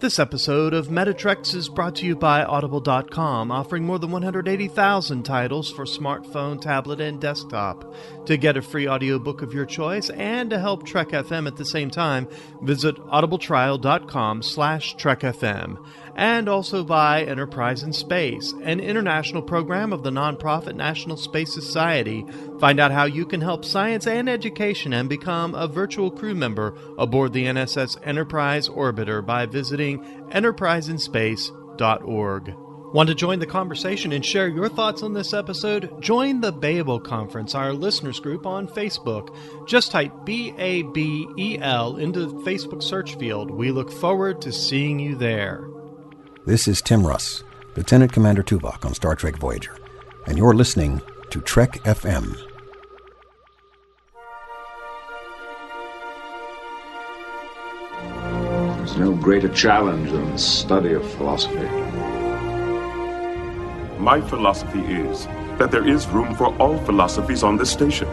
This episode of Metatreks is brought to you by Audible.com, offering more than 180,000 titles for smartphone, tablet, and desktop. To get a free audiobook of your choice and to help Trek FM at the same time, visit audibletrial.com/trekfm. And also by Enterprise in Space, an international program of the nonprofit National Space Society. Find out how you can help science and education and become a virtual crew member aboard the NSS Enterprise Orbiter by visiting enterpriseinspace.org. Want to join the conversation and share your thoughts on this episode? Join the Babel Conference, our listeners group on Facebook. Just type BABEL into the Facebook search field. We look forward to seeing you there. This is Tim Russ, Lieutenant Commander Tuvok on Star Trek Voyager, and you're listening to Trek FM. There's no greater challenge than the study of philosophy. My philosophy is that there is room for all philosophies on this station.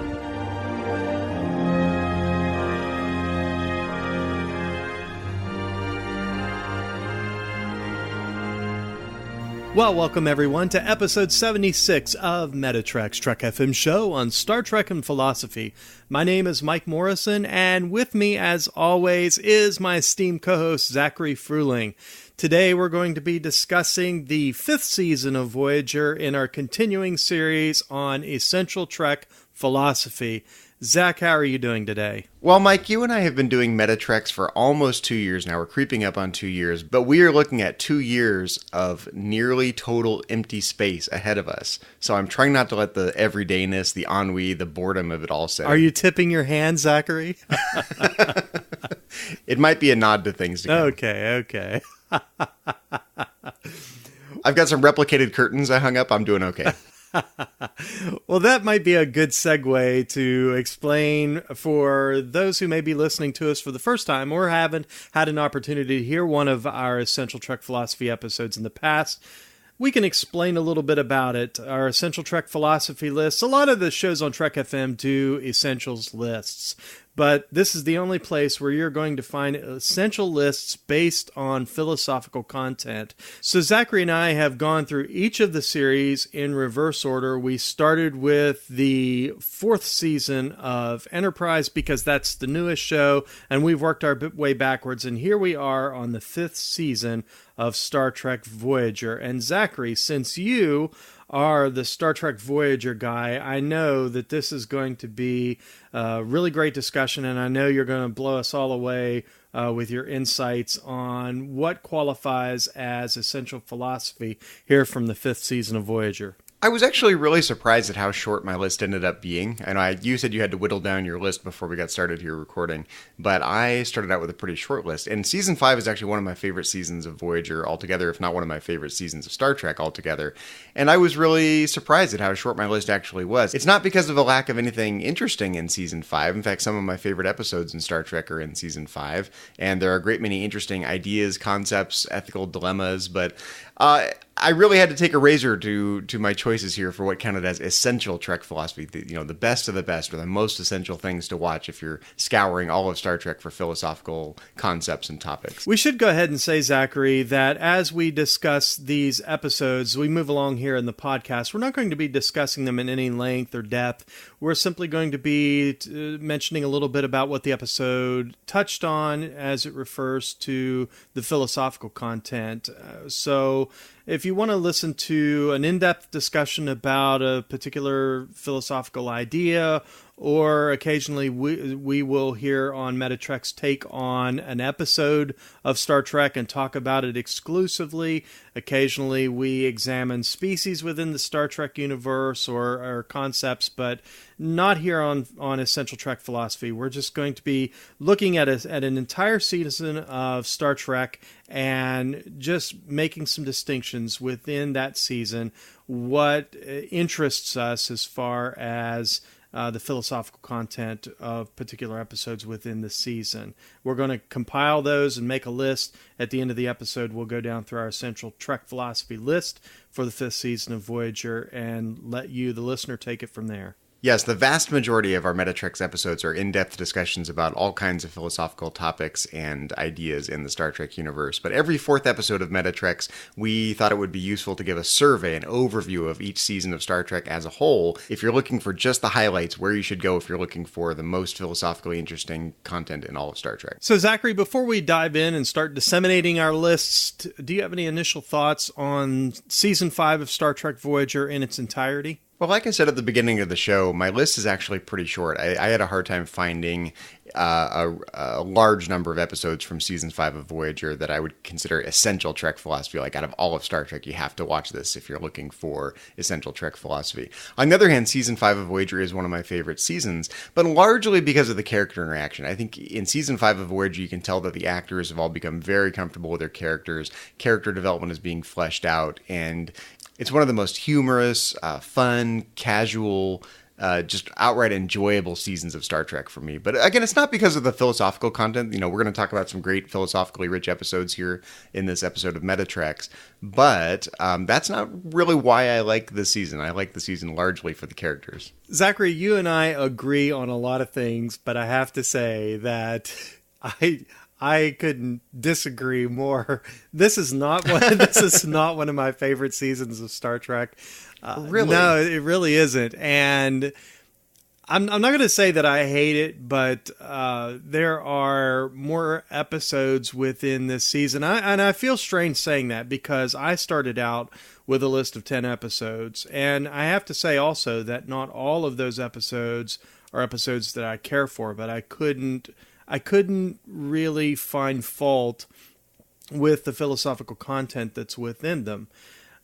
Well, welcome everyone to episode 76 of Metatrek's Trek FM show on Star Trek and philosophy. My name is Mike Morrison, and with me, as always, is my esteemed co-host Zachary Fruhling. Today we're going to be discussing the 5th season of Voyager in our continuing series on essential Trek philosophy. Zach, how are you doing today? Well, Mike, you and I have been doing Metatreks for almost 2 years now. We're creeping up on 2 years, but we are looking at 2 years of nearly total empty space ahead of us. So I'm trying not to let the everydayness, the ennui, the boredom of it all set. Are you tipping your hand, Zachary? It might be a nod to things to come. Okay. I've got some replicated curtains I hung up. I'm doing okay. Well, that might be a good segue to explain for those who may be listening to us for the first time or haven't had an opportunity to hear one of our Essential Trek Philosophy episodes in the past. We can explain a little bit about it. Our Essential Trek Philosophy lists, a lot of the shows on Trek FM do Essentials lists, but this is the only place where you're going to find essential lists based on philosophical content. So Zachary and I have gone through each of the series in reverse order. We started with the 4th season of Enterprise because that's the newest show, and we've worked our way backwards, and here we are on the 5th season of Star Trek Voyager. And Zachary, since you are the Star Trek Voyager guy, I know that this is going to be a really great discussion, and I know you're going to blow us all away with your insights on what qualifies as essential philosophy here from the 5th season of Voyager. I was actually really surprised at how short my list ended up being. I know you said you had to whittle down your list before we got started here recording, but I started out with a pretty short list. And season 5 is actually one of my favorite seasons of Voyager altogether, if not one of my favorite seasons of Star Trek altogether. And I was really surprised at how short my list actually was. It's not because of a lack of anything interesting in season 5. In fact, some of my favorite episodes in Star Trek are in season 5, and there are a great many interesting ideas, concepts, ethical dilemmas, but I really had to take a razor to my choices here for what counted as essential Trek philosophy. The best of the best, or the most essential things to watch if you're scouring all of Star Trek for philosophical concepts and topics. We should go ahead and say, Zachary, that as we discuss these episodes, we move along here in the podcast, we're not going to be discussing them in any length or depth. We're simply going to be mentioning a little bit about what the episode touched on as it refers to the philosophical content. So if you want to listen to an in-depth discussion about a particular philosophical idea, or occasionally we will hear on Metatrek's take on an episode of Star Trek and talk about it exclusively. Occasionally we examine species within the Star Trek universe or concepts, but not here on Essential Trek Philosophy. We're just going to be looking at an entire season of Star Trek and just making some distinctions within that season, what interests us as far as the philosophical content of particular episodes within the season. We're going to compile those and make a list. At the end of the episode, we'll go down through our Essential Trek Philosophy list for the 5th season of Voyager and let you, the listener, take it from there. Yes, the vast majority of our Metatreks episodes are in-depth discussions about all kinds of philosophical topics and ideas in the Star Trek universe. But every fourth episode of Metatreks, we thought it would be useful to give a survey, an overview of each season of Star Trek as a whole. If you're looking for just the highlights, where you should go if you're looking for the most philosophically interesting content in all of Star Trek. So, Zachary, before we dive in and start disseminating our lists, do you have any initial thoughts on Season 5 of Star Trek Voyager in its entirety? Well, like I said at the beginning of the show, my list is actually pretty short. I had a hard time finding a large number of episodes from Season 5 of Voyager that I would consider essential Trek philosophy. Like, out of all of Star Trek, you have to watch this if you're looking for essential Trek philosophy. On the other hand, Season 5 of Voyager is one of my favorite seasons, but largely because of the character interaction. I think in Season 5 of Voyager, you can tell that the actors have all become very comfortable with their characters. Character development is being fleshed out, and it's one of the most humorous, fun, casual, just outright enjoyable seasons of Star Trek for me. But again, it's not because of the philosophical content. You know, we're going to talk about some great philosophically rich episodes here in this episode of Metatreks. But that's not really why I like this season. I like the season largely for the characters. Zachary, you and I agree on a lot of things, but I have to say that I couldn't disagree more. This is not one of my favorite seasons of Star Trek. Really? No, it really isn't. And I'm not going to say that I hate it, but there are more episodes within this season. And I feel strange saying that because I started out with a list of 10 episodes. And I have to say also that not all of those episodes are episodes that I care for, but I couldn't really find fault with the philosophical content that's within them.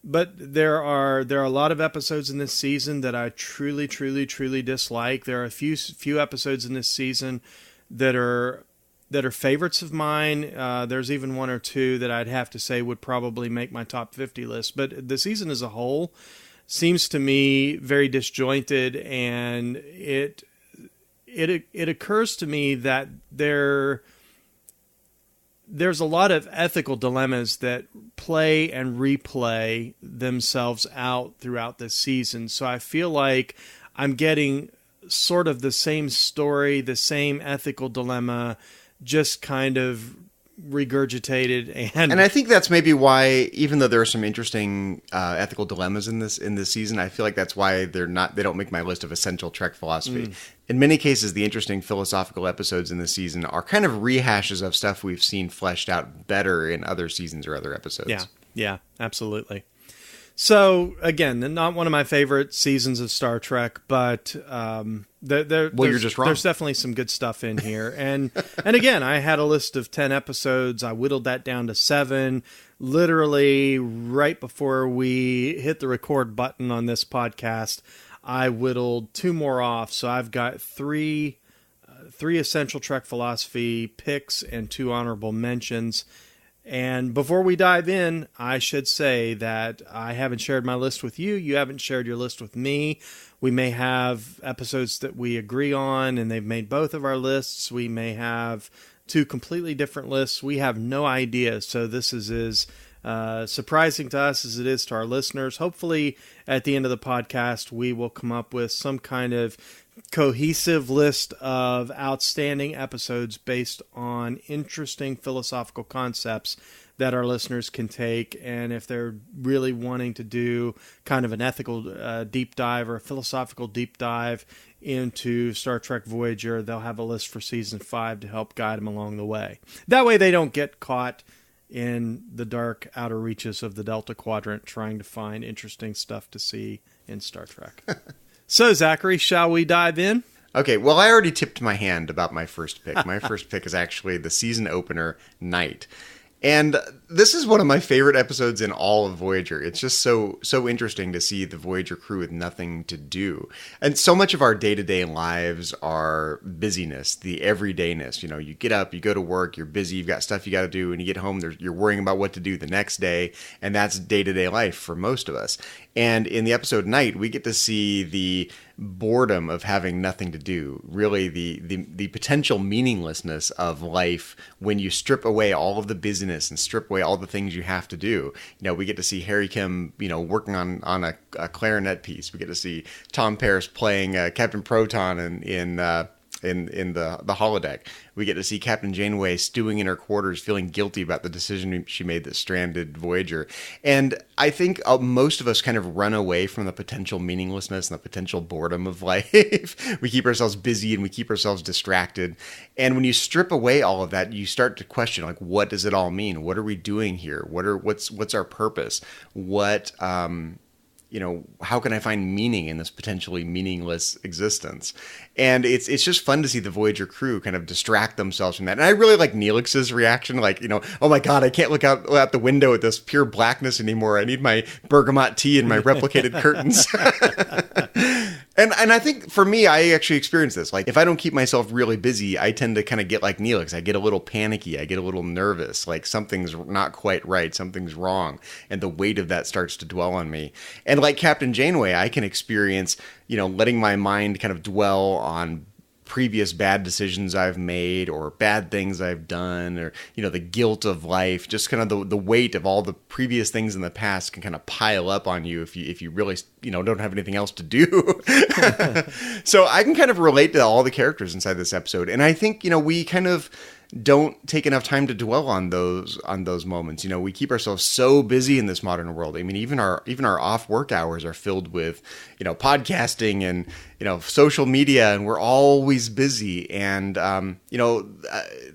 But there are a lot of episodes in this season that I truly dislike. There are a few episodes in this season that are favorites of mine. There's even one or two that I'd have to say would probably make my top 50 list. But the season as a whole seems to me very disjointed, and it occurs to me that there's a lot of ethical dilemmas that play and replay themselves out throughout this season. So I feel like I'm getting sort of the same story, the same ethical dilemma, just kind of regurgitated. And I think that's maybe why, even though there are some interesting ethical dilemmas in this season, I feel like that's why they don't make my list of essential Trek philosophy. In many cases, the interesting philosophical episodes in this season are kind of rehashes of stuff we've seen fleshed out better in other seasons or other episodes. Yeah, absolutely. So, again, not one of my favorite seasons of Star Trek, but you're just wrong. There's definitely some good stuff in here. And again, I had a list of 10 episodes. I whittled that down to 7, literally right before we hit the record button on this podcast. I whittled 2 more off, so I've got 3 essential Trek philosophy picks and 2 honorable mentions. And before we dive in, I should say that I haven't shared my list with you. You haven't shared your list with me. We may have episodes that we agree on, and they've made both of our lists. We may have 2 completely different lists. We have no idea. So this is as surprising to us as it is to our listeners. Hopefully, at the end of the podcast, we will come up with some kind of cohesive list of outstanding episodes based on interesting philosophical concepts that our listeners can take. And if they're really wanting to do kind of an ethical deep dive or a philosophical deep dive into Star Trek Voyager, they'll have a list for Season 5 to help guide them along the way. That way they don't get caught in the dark outer reaches of the Delta Quadrant trying to find interesting stuff to see in Star Trek. So, Zachary, shall we dive in? Okay, well, I already tipped my hand about my first pick. My first pick is actually the season opener, Night. And this is one of my favorite episodes in all of Voyager. It's just so interesting to see the Voyager crew with nothing to do. And so much of our day-to-day lives are busyness, the everydayness. You know, you get up, you go to work, you're busy, you've got stuff you got to do, and you get home, you're worrying about what to do the next day, and that's day-to-day life for most of us. And in the episode Night, we get to see the boredom of having nothing to do, really the potential meaninglessness of life when you strip away all of the busyness and strip away all the things you have to do. We get to see Harry Kim, working on a clarinet piece. We get to see Tom Paris playing Captain Proton in the holodeck. We get to see Captain Janeway stewing in her quarters, feeling guilty about the decision she made that stranded Voyager. And I think most of us kind of run away from the potential meaninglessness and the potential boredom of life. We keep ourselves busy and we keep ourselves distracted. And when you strip away all of that, you start to question, like, what does it all mean? What are we doing here? What's our purpose? How can I find meaning in this potentially meaningless existence? And it's just fun to see the Voyager crew kind of distract themselves from that. And I really like Neelix's reaction, like, oh my God, I can't look out the window at this pure blackness anymore. I need my bergamot tea and my replicated curtains. And I think for me, I actually experience this. Like, if I don't keep myself really busy, I tend to kind of get like Neelix. I get a little panicky. I get a little nervous. Like, something's not quite right. Something's wrong. And the weight of that starts to dwell on me. And like Captain Janeway, I can experience, letting my mind kind of dwell on previous bad decisions I've made or bad things I've done, or, the guilt of life, just kind of the weight of all the previous things in the past can kind of pile up on you if you really, don't have anything else to do. So I can kind of relate to all the characters inside this episode. And I think, we kind of don't take enough time to dwell on those moments. We keep ourselves so busy in this modern world. I mean, even our off work hours are filled with, podcasting and, social media, and we're always busy. And,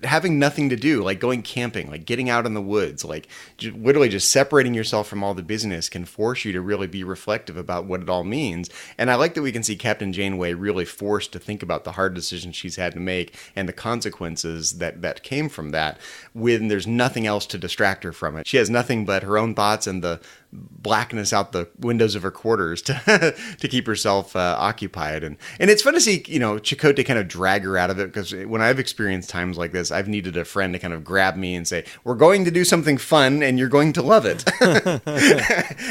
having nothing to do, like going camping, like getting out in the woods, like literally just separating yourself from all the busyness can force you to really be reflective about what it all means. And I like that we can see Captain Janeway really forced to think about the hard decisions she's had to make and the consequences that came from that, when there's nothing else to distract her from it. She has nothing but her own thoughts and the blackness out the windows of her quarters to keep herself occupied. And it's fun to see, Chakotay kind of drag her out of it, because when I've experienced times like this, I've needed a friend to kind of grab me and say, we're going to do something fun and you're going to love it.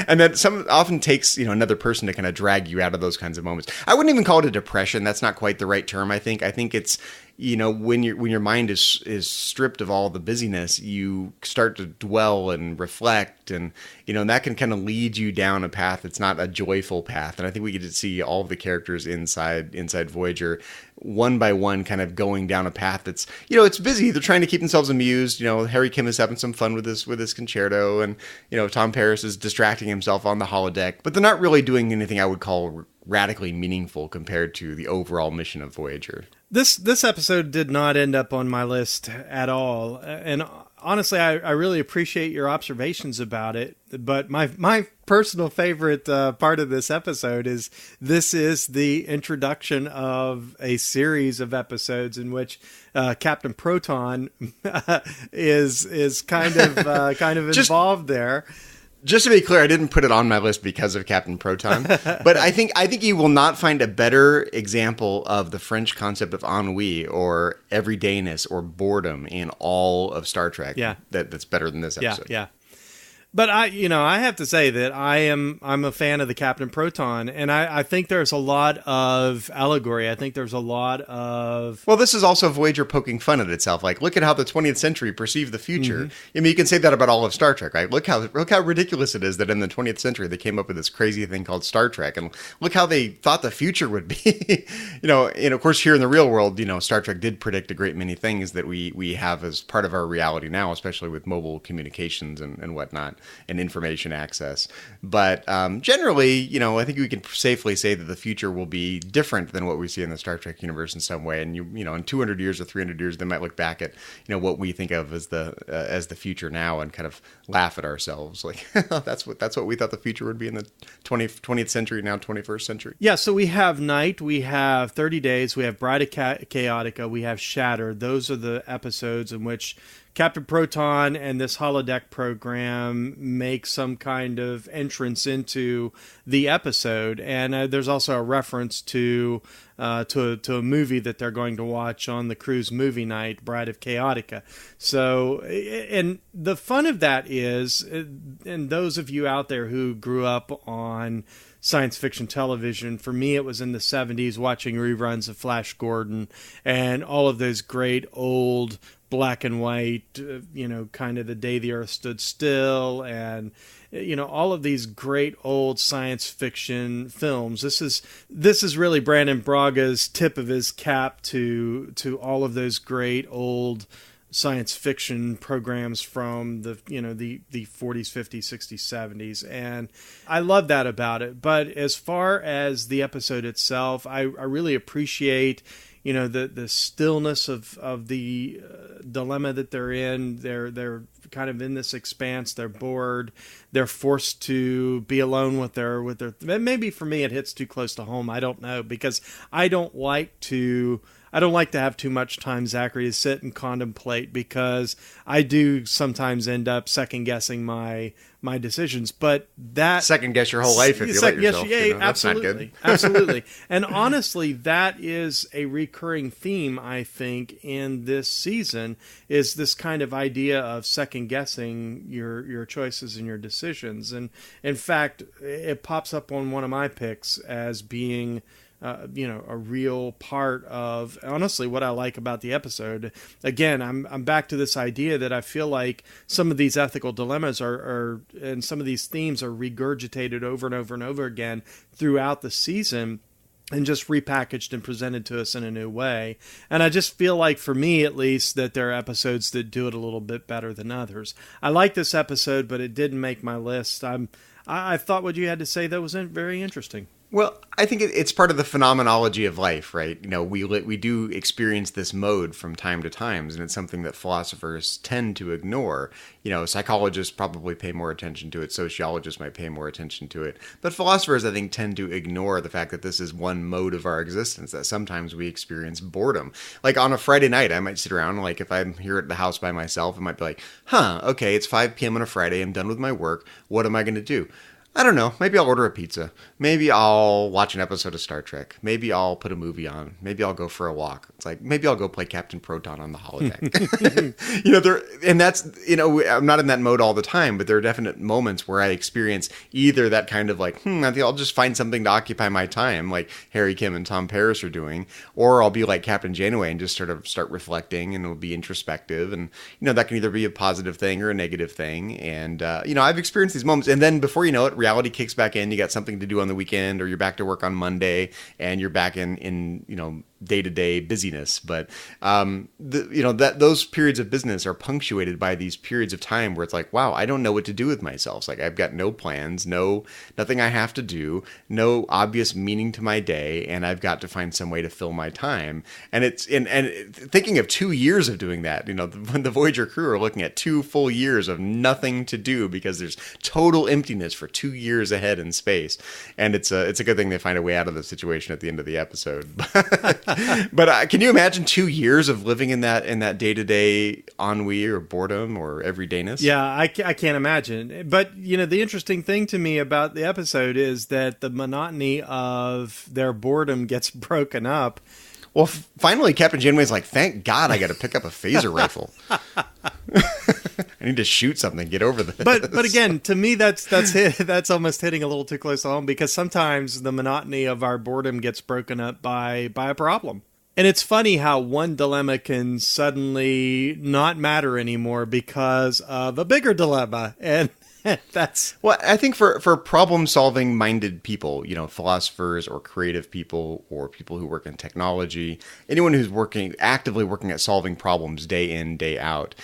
And that often takes, another person to kind of drag you out of those kinds of moments. I wouldn't even call it a depression. That's not quite the right term. I think it's, when your mind is stripped of all the busyness, you start to dwell and reflect, and that can kind of lead you down a path that's not a joyful path. And I think we get to see all of the characters inside Voyager, one by one, kind of going down a path that's, it's busy. They're trying to keep themselves amused. Harry Kim is having some fun with his concerto, and Tom Paris is distracting himself on the holodeck, but they're not really doing anything I would call radically meaningful compared to the overall mission of Voyager. This episode did not end up on my list at all, and honestly, I really appreciate your observations about it. But my personal favorite part of this episode is the introduction of a series of episodes in which Captain Proton is kind of involved there. Just to be clear, I didn't put it on my list because of Captain Proton, but I think you will not find a better example of the French concept of ennui or everydayness or boredom in all of Star Trek. Yeah. That's better than this episode. Yeah. But I have to say that I'm a fan of the Captain Proton, and I think there's a lot of allegory. I think there's a lot of... Well, this is also Voyager poking fun at itself. Like, look at how the 20th century perceived the future. Mm-hmm. I mean, you can say that about all of Star Trek, right? Look how ridiculous it is that in the 20th century they came up with this crazy thing called Star Trek, and look how they thought the future would be. And of course, here in the real world, Star Trek did predict a great many things that we have as part of our reality now, especially with mobile communications and whatnot, and information access. But generally, I think we can safely say that the future will be different than what we see in the Star Trek universe in some way. And in 200 years or 300 years, they might look back at what we think of as the future now and kind of laugh at ourselves, like that's what we thought the future would be in the 20th century, now 21st century. Yeah. So we have Night, we have 30 Days, we have Bride of Chaotica, we have Shattered. Those are the episodes in which Captain Proton and this holodeck program boredom make some kind of entrance into the episode. And there's also a reference to a movie that they're going to watch on the crew's movie night, Bride of Chaotica. So, and the fun of that is, and those of you out there who grew up on science fiction television, for me it was in the 70s watching reruns of Flash Gordon and all of those great old black and white, kind of The Day the Earth Stood Still, and all of these great old science fiction films. This is really Brandon Braga's tip of his cap to all of those great old science fiction programs from the 40s, 50s, 60s, 70s, and I love that about it. But as far as the episode itself, I really appreciate the stillness of the dilemma that they're in. They're kind of in this expanse. They're bored. They're forced to be alone with their. Maybe for me it hits too close to home. I don't know, because I don't like to have too much time, Zachary, to sit and contemplate, because I do sometimes end up second guessing my decisions. But that second guess your whole life if you let yourself. Yeah, that's absolutely, not good. Absolutely. And honestly, that is a recurring theme, I think, in this season, is this kind of idea of second guessing your choices and your decisions. And in fact, it pops up on one of my picks as being a real part of, honestly, what I like about the episode. Again, I'm back to this idea that I feel like some of these ethical dilemmas are and some of these themes are regurgitated over and over and over again throughout the season, and just repackaged and presented to us in a new way. And I just feel like, for me at least, that there are episodes that do it a little bit better than others. I like this episode, but it didn't make my list. I thought what you had to say, that was very interesting. Well, I think it's part of the phenomenology of life, right? We do experience this mode from time to time, and it's something that philosophers tend to ignore. Psychologists probably pay more attention to it. Sociologists might pay more attention to it. But philosophers, I think, tend to ignore the fact that this is one mode of our existence, that sometimes we experience boredom. Like on a Friday night, I might sit around, like if I'm here at the house by myself, I might be like, okay, it's 5 p.m. on a Friday. I'm done with my work. What am I going to do? I don't know. Maybe I'll order a pizza. Maybe I'll watch an episode of Star Trek. Maybe I'll put a movie on. Maybe I'll go for a walk. It's like, maybe I'll go play Captain Proton on the holodeck. I'm not in that mode all the time, but there are definite moments where I experience either that kind of like, I think I'll just find something to occupy my time, like Harry Kim and Tom Paris are doing, or I'll be like Captain Janeway and just sort of start reflecting, and it'll be introspective, and that can either be a positive thing or a negative thing. And I've experienced these moments, and then before you know it, reality kicks back in. You got something to do on the weekend, or you're back to work on Monday, and you're back in day-to-day busyness. But those periods of business are punctuated by these periods of time where it's like, wow, I don't know what to do with myself. It's like, I've got no plans, nothing I have to do, no obvious meaning to my day, and I've got to find some way to fill my time. And it's thinking of 2 years of doing that. When the Voyager crew are looking at 2 full years of nothing to do because there's total emptiness for 2 years ahead in space. And it's a good thing they find a way out of the situation at the end of the episode. But can you imagine 2 years of living in that day-to-day ennui or boredom or everydayness? Yeah, I can't imagine. But, the interesting thing to me about the episode is that the monotony of their boredom gets broken up. Well, finally, Captain Janeway's like, thank God I got to pick up a phaser rifle. I need to shoot something, get over this. But again, to me, that's almost hitting a little too close to home, because sometimes the monotony of our boredom gets broken up by a problem. And it's funny how one dilemma can suddenly not matter anymore because of a bigger dilemma. And that's... Well, I think for problem-solving minded people, philosophers or creative people or people who work in technology, anyone who's actively working at solving problems day in, day out,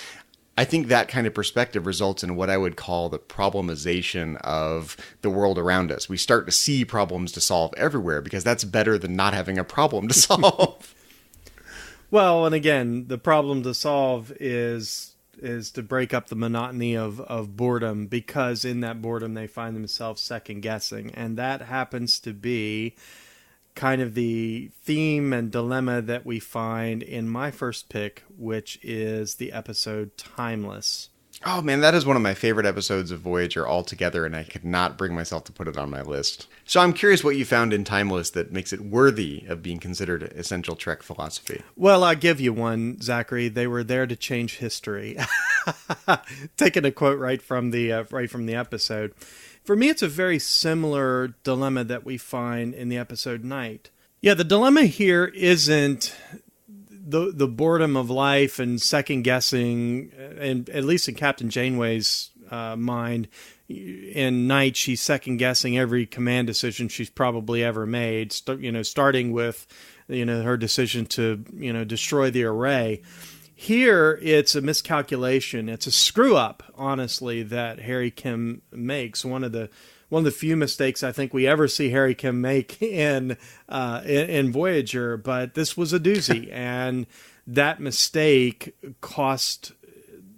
I think that kind of perspective results in what I would call the problemization of the world around us. We start to see problems to solve everywhere, because that's better than not having a problem to solve. Well, and again, the problem to solve is to break up the monotony of boredom, because in that boredom they find themselves second guessing. And that happens to be kind of the theme and dilemma that we find in my first pick, which is the episode Timeless. Oh man, that is one of my favorite episodes of Voyager altogether, and I could not bring myself to put it on my list. So I'm curious what you found in Timeless that makes it worthy of being considered essential Trek philosophy. Well, I'll give you one, Zachary. They were there to change history. Taking a quote right from the episode. For me, it's a very similar dilemma that we find in the episode Night. Yeah, the dilemma here isn't the boredom of life and second guessing, and at least in Captain Janeway's mind, in Night, she's second guessing every command decision she's probably ever made. Starting with, her decision to, destroy the array. Here, it's a miscalculation. It's a screw up, honestly, that Harry Kim makes. One of the few mistakes I think we ever see Harry Kim make in Voyager, but this was a doozy, and that mistake cost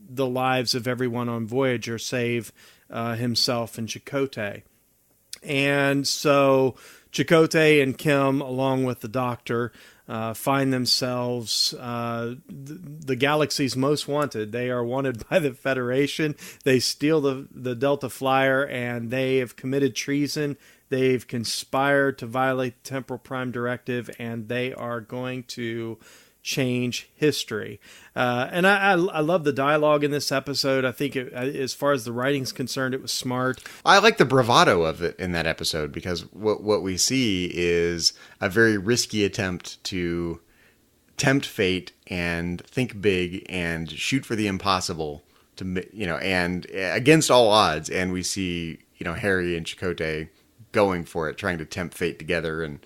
the lives of everyone on Voyager, save himself and Chakotay. And so Chakotay and Kim, along with the Doctor, find themselves the galaxy's most wanted. They are wanted by the Federation. They steal the Delta Flyer, and they have committed treason. They've conspired to violate the Temporal Prime Directive, and they are going to change history. And I love the dialogue in this episode. I think as far as the writing's concerned, it was smart. I like the bravado of it in that episode, because what we see is a very risky attempt to tempt fate and think big and shoot for the impossible, and against all odds. And we see, Harry and Chakotay going for it, trying to tempt fate together and,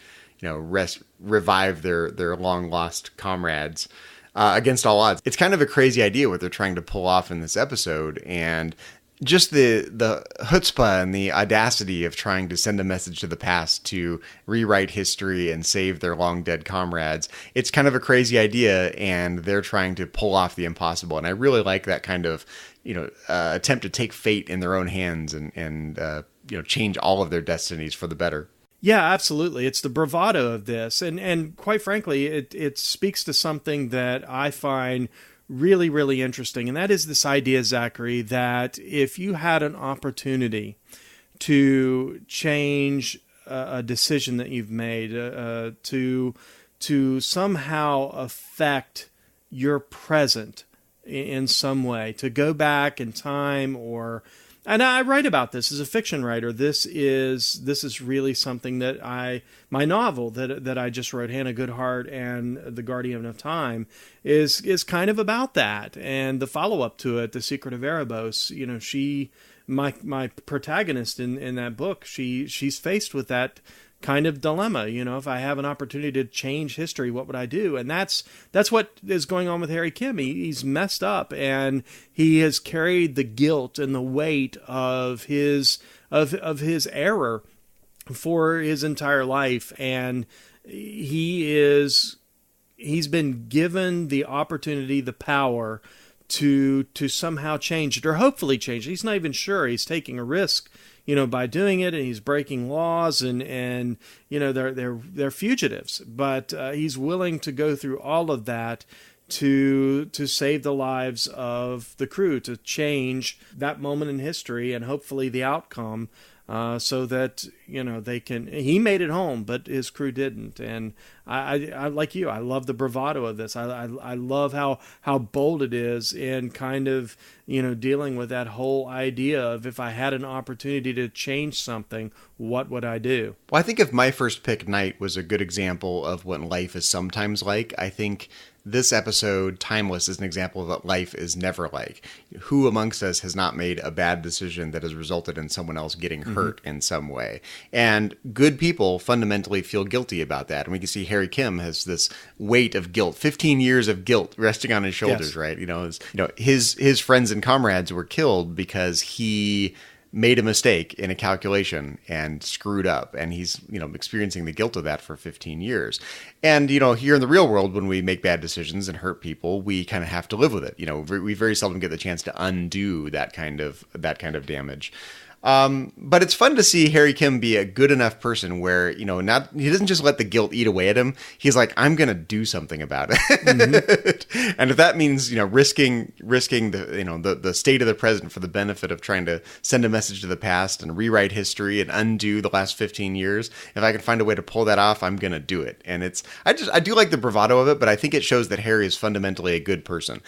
revive their long lost comrades against all odds. It's kind of a crazy idea what they're trying to pull off in this episode, and just the chutzpah and the audacity of trying to send a message to the past to rewrite history and save their long dead comrades. It's kind of a crazy idea, and they're trying to pull off the impossible. And I really like that kind of attempt to take fate in their own hands and change all of their destinies for the better. Yeah, absolutely. It's the bravado of this. And quite frankly, it speaks to something that I find really, really interesting. And that is this idea, Zachary, that if you had an opportunity to change a decision that you've made, to somehow affect your present in some way, to go back in time, and I write about this as a fiction writer. This is really something that my novel that I just wrote, Hannah Goodhart and The Guardian of Time, is kind of about that. And the follow up to it, The Secret of Erebos, my protagonist in that book, she's faced with that kind of dilemma. If I have an opportunity to change history, what would I do? And that's what is going on with Harry Kim. He's messed up, and he has carried the guilt and the weight of his error for his entire life, and he's been given the opportunity, the power to somehow change it, or hopefully change it. He's not even sure. He's taking a risk, by doing it, and he's breaking laws, and they're fugitives. But he's willing to go through all of that to save the lives of the crew, to change that moment in history and hopefully the outcome, so that they can. He made it home, but his crew didn't. And I like you, I love the bravado of this. I love how bold it is in kind of dealing with that whole idea of, if I had an opportunity to change something, what would I do? Well, I think if my first pick, Night, was a good example of what life is sometimes like, I think this episode, Timeless, is an example of what life is never like. Who amongst us has not made a bad decision that has resulted in someone else getting hurt in some way? And good people fundamentally feel guilty about that. And we can see Harry Kim has this weight of guilt, 15 years of guilt resting on his shoulders, right? His friends and comrades were killed because he made a mistake in a calculation and screwed up, and he's experiencing the guilt of that for 15 years. And here in the real world, when we make bad decisions and hurt people, we kind of have to live with it. We very seldom get the chance to undo that kind of damage. But it's fun to see Harry Kim be a good enough person where, he doesn't just let the guilt eat away at him. He's like, I'm going to do something about it. Mm-hmm. And if that means, risking the state of the present for the benefit of trying to send a message to the past and rewrite history and undo the last 15 years, if I can find a way to pull that off, I'm going to do it. And I do like the bravado of it, but I think it shows that Harry is fundamentally a good person.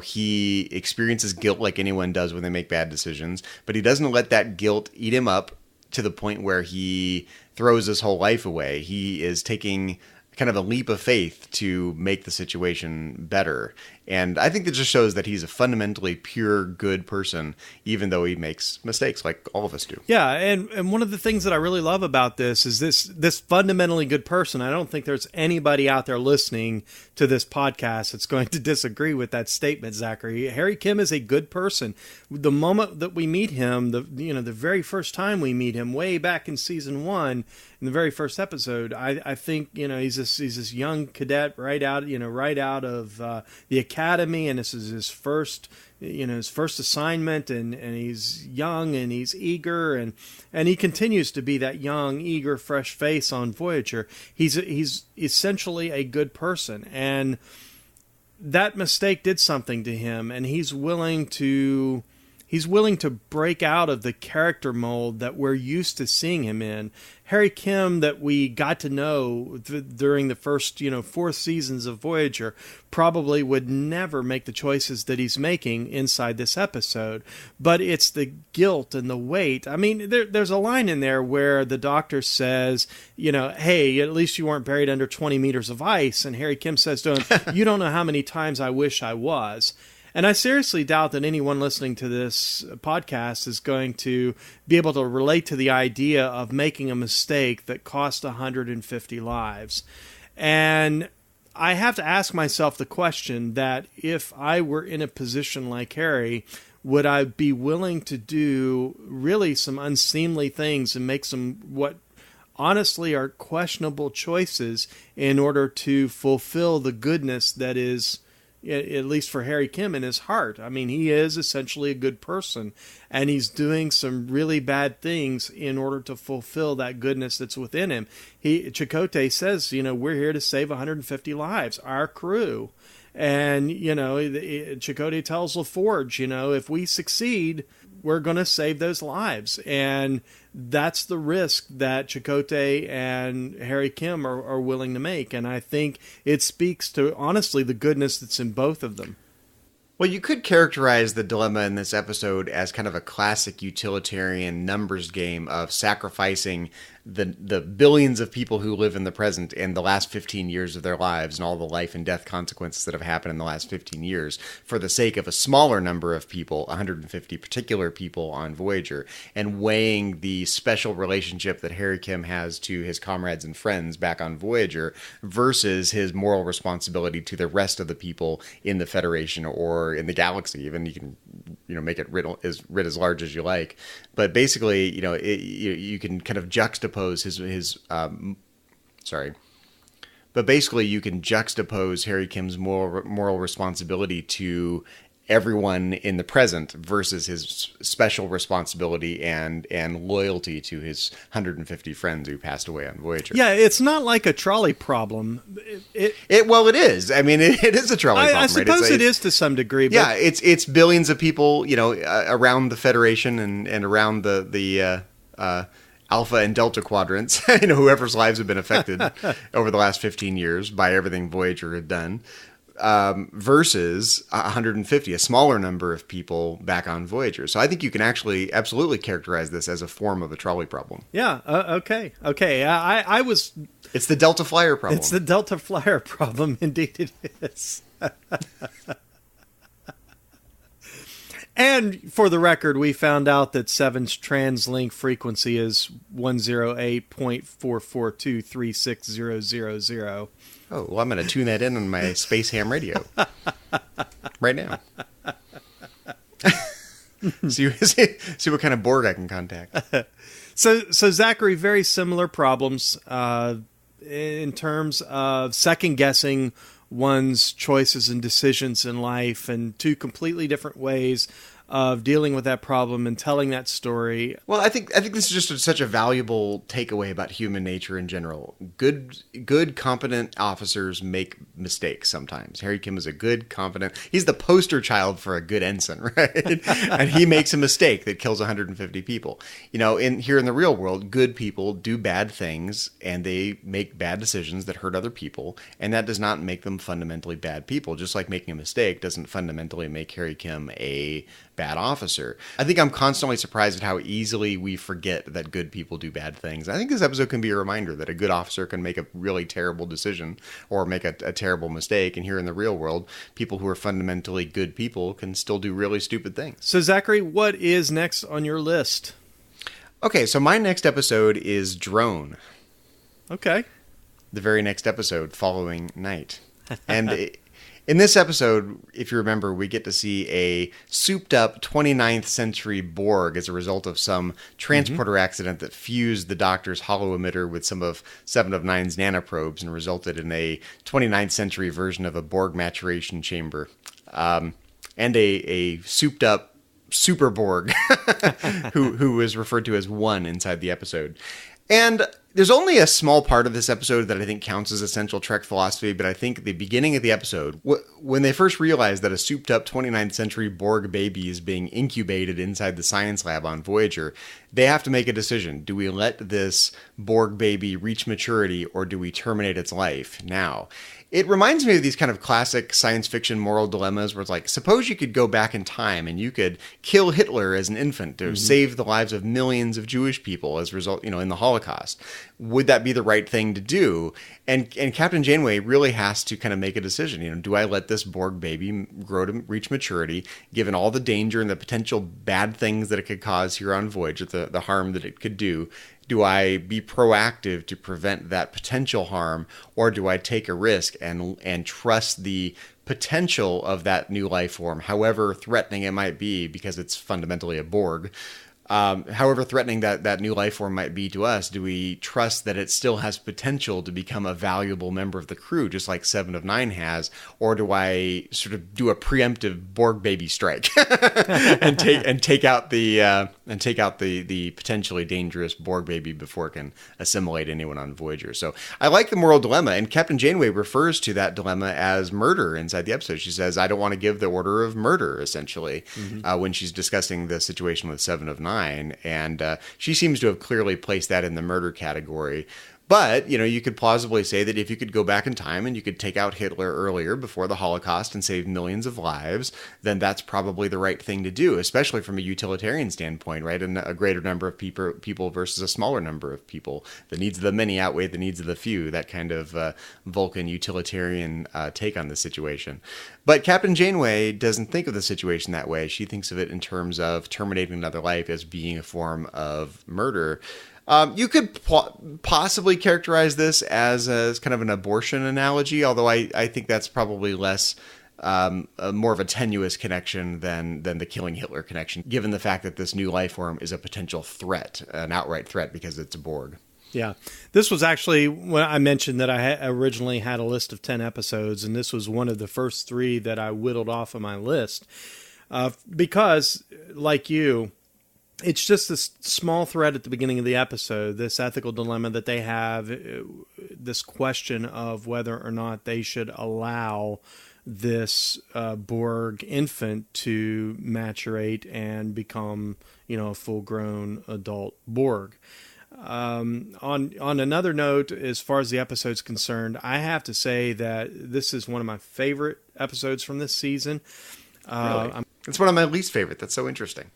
He experiences guilt like anyone does when they make bad decisions, but he doesn't let that guilt eat him up to the point where he throws his whole life away. He is taking kind of a leap of faith to make the situation better. And I think that just shows that he's a fundamentally pure, good person, even though he makes mistakes like all of us do. Yeah, and one of the things that I really love about this is this fundamentally good person. I don't think there's anybody out there listening to this podcast that's going to disagree with that statement, Zachary. Harry Kim is a good person. The moment that we meet him, the very first time we meet him, way back in season 1, in the very first episode, I think he's this young cadet right out of the academy, and this is his first assignment, and he's young and he's eager, and he continues to be that young, eager, fresh face on Voyager. He's essentially a good person, and that mistake did something to him, and he's willing to break out of the character mold that we're used to seeing him in. Harry Kim, that we got to know during the first 4 seasons of Voyager, probably would never make the choices that he's making inside this episode. But it's the guilt and the weight. I mean, there's a line in there where the doctor says, hey, at least you weren't buried under 20 meters of ice. And Harry Kim says to him, you don't know how many times I wish I was. And I seriously doubt that anyone listening to this podcast is going to be able to relate to the idea of making a mistake that cost 150 lives. And I have to ask myself the question that if I were in a position like Harry, would I be willing to do really some unseemly things and make some what honestly are questionable choices in order to fulfill the goodness that is, at least for Harry Kim, in his heart? I mean, he is essentially a good person, and he's doing some really bad things in order to fulfill that goodness that's within him. Chakotay says, we're here to save 150 lives, our crew. And, Chakotay tells LaForge, if we succeed, we're going to save those lives. And that's the risk that Chakotay and Harry Kim are willing to make. And I think it speaks to, honestly, the goodness that's in both of them. Well, you could characterize the dilemma in this episode as kind of a classic utilitarian numbers game of sacrificing the billions of people who live in the present and the last 15 years of their lives and all the life and death consequences that have happened in the last 15 years for the sake of a smaller number of people, 150 particular people on Voyager, and weighing the special relationship that Harry Kim has to his comrades and friends back on Voyager versus his moral responsibility to the rest of the people in the Federation or in the galaxy. Even you can make it writ as large as you like, but basically you can kind of juxtapose you can juxtapose Harry Kim's moral responsibility to everyone in the present versus his special responsibility and loyalty to his 150 friends who passed away on Voyager. Yeah, it's not like a trolley problem. It is. I mean, it is a trolley problem. I suppose right? it is to some degree. But yeah, it's billions of people, around the Federation and around the Alpha and Delta quadrants, whoever's lives have been affected over the last 15 years by everything Voyager had done. Versus 150, a smaller number of people back on Voyager. So I think you can actually absolutely characterize this as a form of a trolley problem. Yeah. Okay. I was. It's the Delta Flyer problem. It's the Delta Flyer problem. Indeed, it is. And for the record, we found out that 7's translink frequency is 108.4423600. Oh, well, I'm going to tune that in on my Space Ham radio right now. see what kind of Borg I can contact. So Zachary, very similar problems in terms of second-guessing one's choices and decisions in life, and two completely different ways of dealing with that problem and telling that story. Well, I think this is just such a valuable takeaway about human nature in general. Good, competent officers make mistakes sometimes. Harry Kim is a good, competent. He's the poster child for a good ensign, right? And he makes a mistake that kills 150 people. Here in the real world, good people do bad things and they make bad decisions that hurt other people, and that does not make them fundamentally bad people. Just like making a mistake doesn't fundamentally make Harry Kim a bad officer. I think I'm constantly surprised at how easily we forget that good people do bad things. I think this episode can be a reminder that a good officer can make a really terrible decision or make a terrible mistake. And here in the real world, people who are fundamentally good people can still do really stupid things. So Zachary, what is next on your list? Okay, so my next episode is Drone. Okay. The very next episode following Night. And in this episode, if you remember, we get to see a souped-up 29th century Borg as a result of some transporter accident that fused the Doctor's hollow emitter with some of Seven of Nine's nanoprobes and resulted in a 29th century version of a Borg maturation chamber. And a souped-up Super Borg, who is referred to as One inside the episode. And there's only a small part of this episode that I think counts as essential Trek philosophy, but I think the beginning of the episode, when they first realize that a souped-up 29th century Borg baby is being incubated inside the science lab on Voyager, they have to make a decision. Do we let this Borg baby reach maturity, or do we terminate its life now? It reminds me of these kind of classic science fiction moral dilemmas where it's like, suppose you could go back in time and you could kill Hitler as an infant to save the lives of millions of Jewish people as a result, in the Holocaust. Would that be the right thing to do? And Captain Janeway really has to kind of make a decision. Do I let this Borg baby grow to reach maturity, given all the danger and the potential bad things that it could cause here on Voyager, the harm that it could do? Do I be proactive to prevent that potential harm, or do I take a risk and trust the potential of that new life form, however threatening it might be, because it's fundamentally a Borg? However threatening that new life form might be to us, do we trust that it still has potential to become a valuable member of the crew, just like Seven of Nine has? Or do I sort of do a preemptive Borg baby strike and take out the potentially dangerous Borg baby before it can assimilate anyone on Voyager? So I like the moral dilemma, and Captain Janeway refers to that dilemma as murder inside the episode. She says, "I don't want to give the order of murder," essentially, when she's discussing the situation with Seven of Nine. And she seems to have clearly placed that in the murder category. But, you could plausibly say that if you could go back in time and you could take out Hitler earlier before the Holocaust and save millions of lives, then that's probably the right thing to do, especially from a utilitarian standpoint, right? And a greater number of people versus a smaller number of people. The needs of the many outweigh the needs of the few, that kind of Vulcan utilitarian take on the situation. But Captain Janeway doesn't think of the situation that way. She thinks of it in terms of terminating another life as being a form of murder. You could possibly characterize this as kind of an abortion analogy, although I think that's probably less, more of a tenuous connection than the killing Hitler connection, given the fact that this new life form is a potential threat, an outright threat, because it's a Borg. Yeah. This was actually when I mentioned that I originally had a list of 10 episodes, and this was one of the first 3 that I whittled off of my list. Because, like you, it's just this small thread at the beginning of the episode, this ethical dilemma that they have, this question of whether or not they should allow this Borg infant to maturate and become, a full-grown adult Borg. On another note, as far as the episode's concerned, I have to say that this is one of my favorite episodes from this season. Really? It's one of my least favorite. That's so interesting.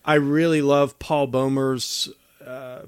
I really love Paul Bomer's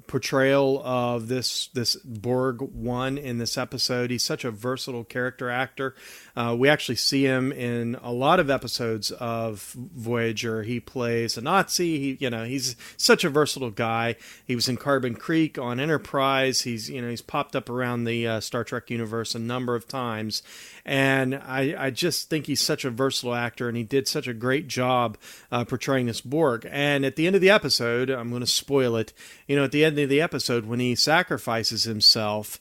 portrayal of this Borg One in this episode. He's such a versatile character actor. We actually see him in a lot of episodes of Voyager. He plays a Nazi. He's such a versatile guy. He was in Carbon Creek on Enterprise. He's popped up around the Star Trek universe a number of times. And I just think he's such a versatile actor, and he did such a great job portraying this Borg. And at the end of the episode, I'm going to spoil it, at the end of the episode, when he sacrifices himself,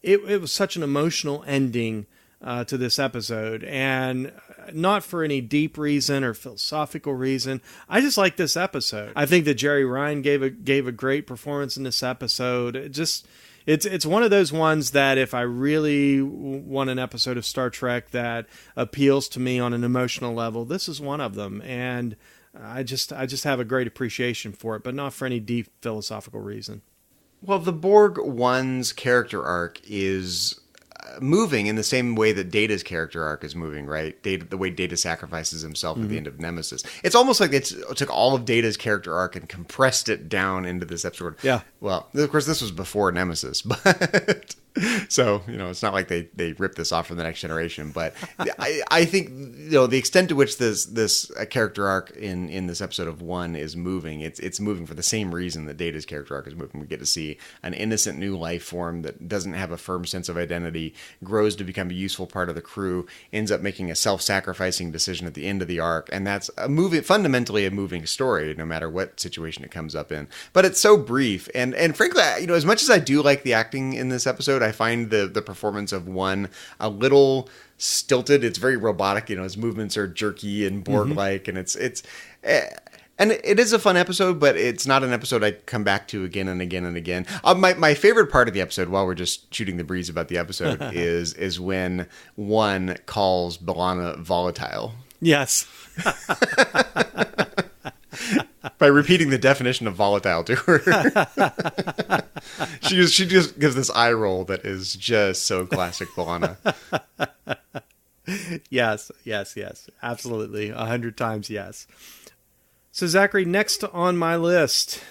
it was such an emotional ending to this episode, and not for any deep reason or philosophical reason. I just like this episode. I think that Jerry Ryan gave a great performance in this episode. It's one of those ones that if I really want an episode of Star Trek that appeals to me on an emotional level, this is one of them. And I just have a great appreciation for it, but not for any deep philosophical reason. Well, the Borg 1's character arc is moving in the same way that Data's character arc is moving, right? The way Data sacrifices himself at the end of Nemesis. It's almost like it took all of Data's character arc and compressed it down into this episode. Yeah. Well, of course, this was before Nemesis, but... So, it's not like they ripped this off from The Next Generation, but I think, the extent to which this character arc in this episode of 1 is moving, it's moving for the same reason that Data's character arc is moving. We get to see an innocent new life form that doesn't have a firm sense of identity, grows to become a useful part of the crew, ends up making a self-sacrificing decision at the end of the arc, and that's fundamentally a moving story, no matter what situation it comes up in. But it's so brief, and frankly, as much as I do like the acting in this episode, I find the performance of 1 a little stilted. It's very robotic. His movements are jerky and Borg-like, and and it is a fun episode, but it's not an episode I come back to again and again and again. My favorite part of the episode, while we're just shooting the breeze about the episode, is when 1 calls B'Elanna volatile. Yes. By repeating the definition of volatile to her. She just gives this eye roll that is just so classic B'Elanna. Yes. Absolutely. 100 times yes. So, Zachary, next on my list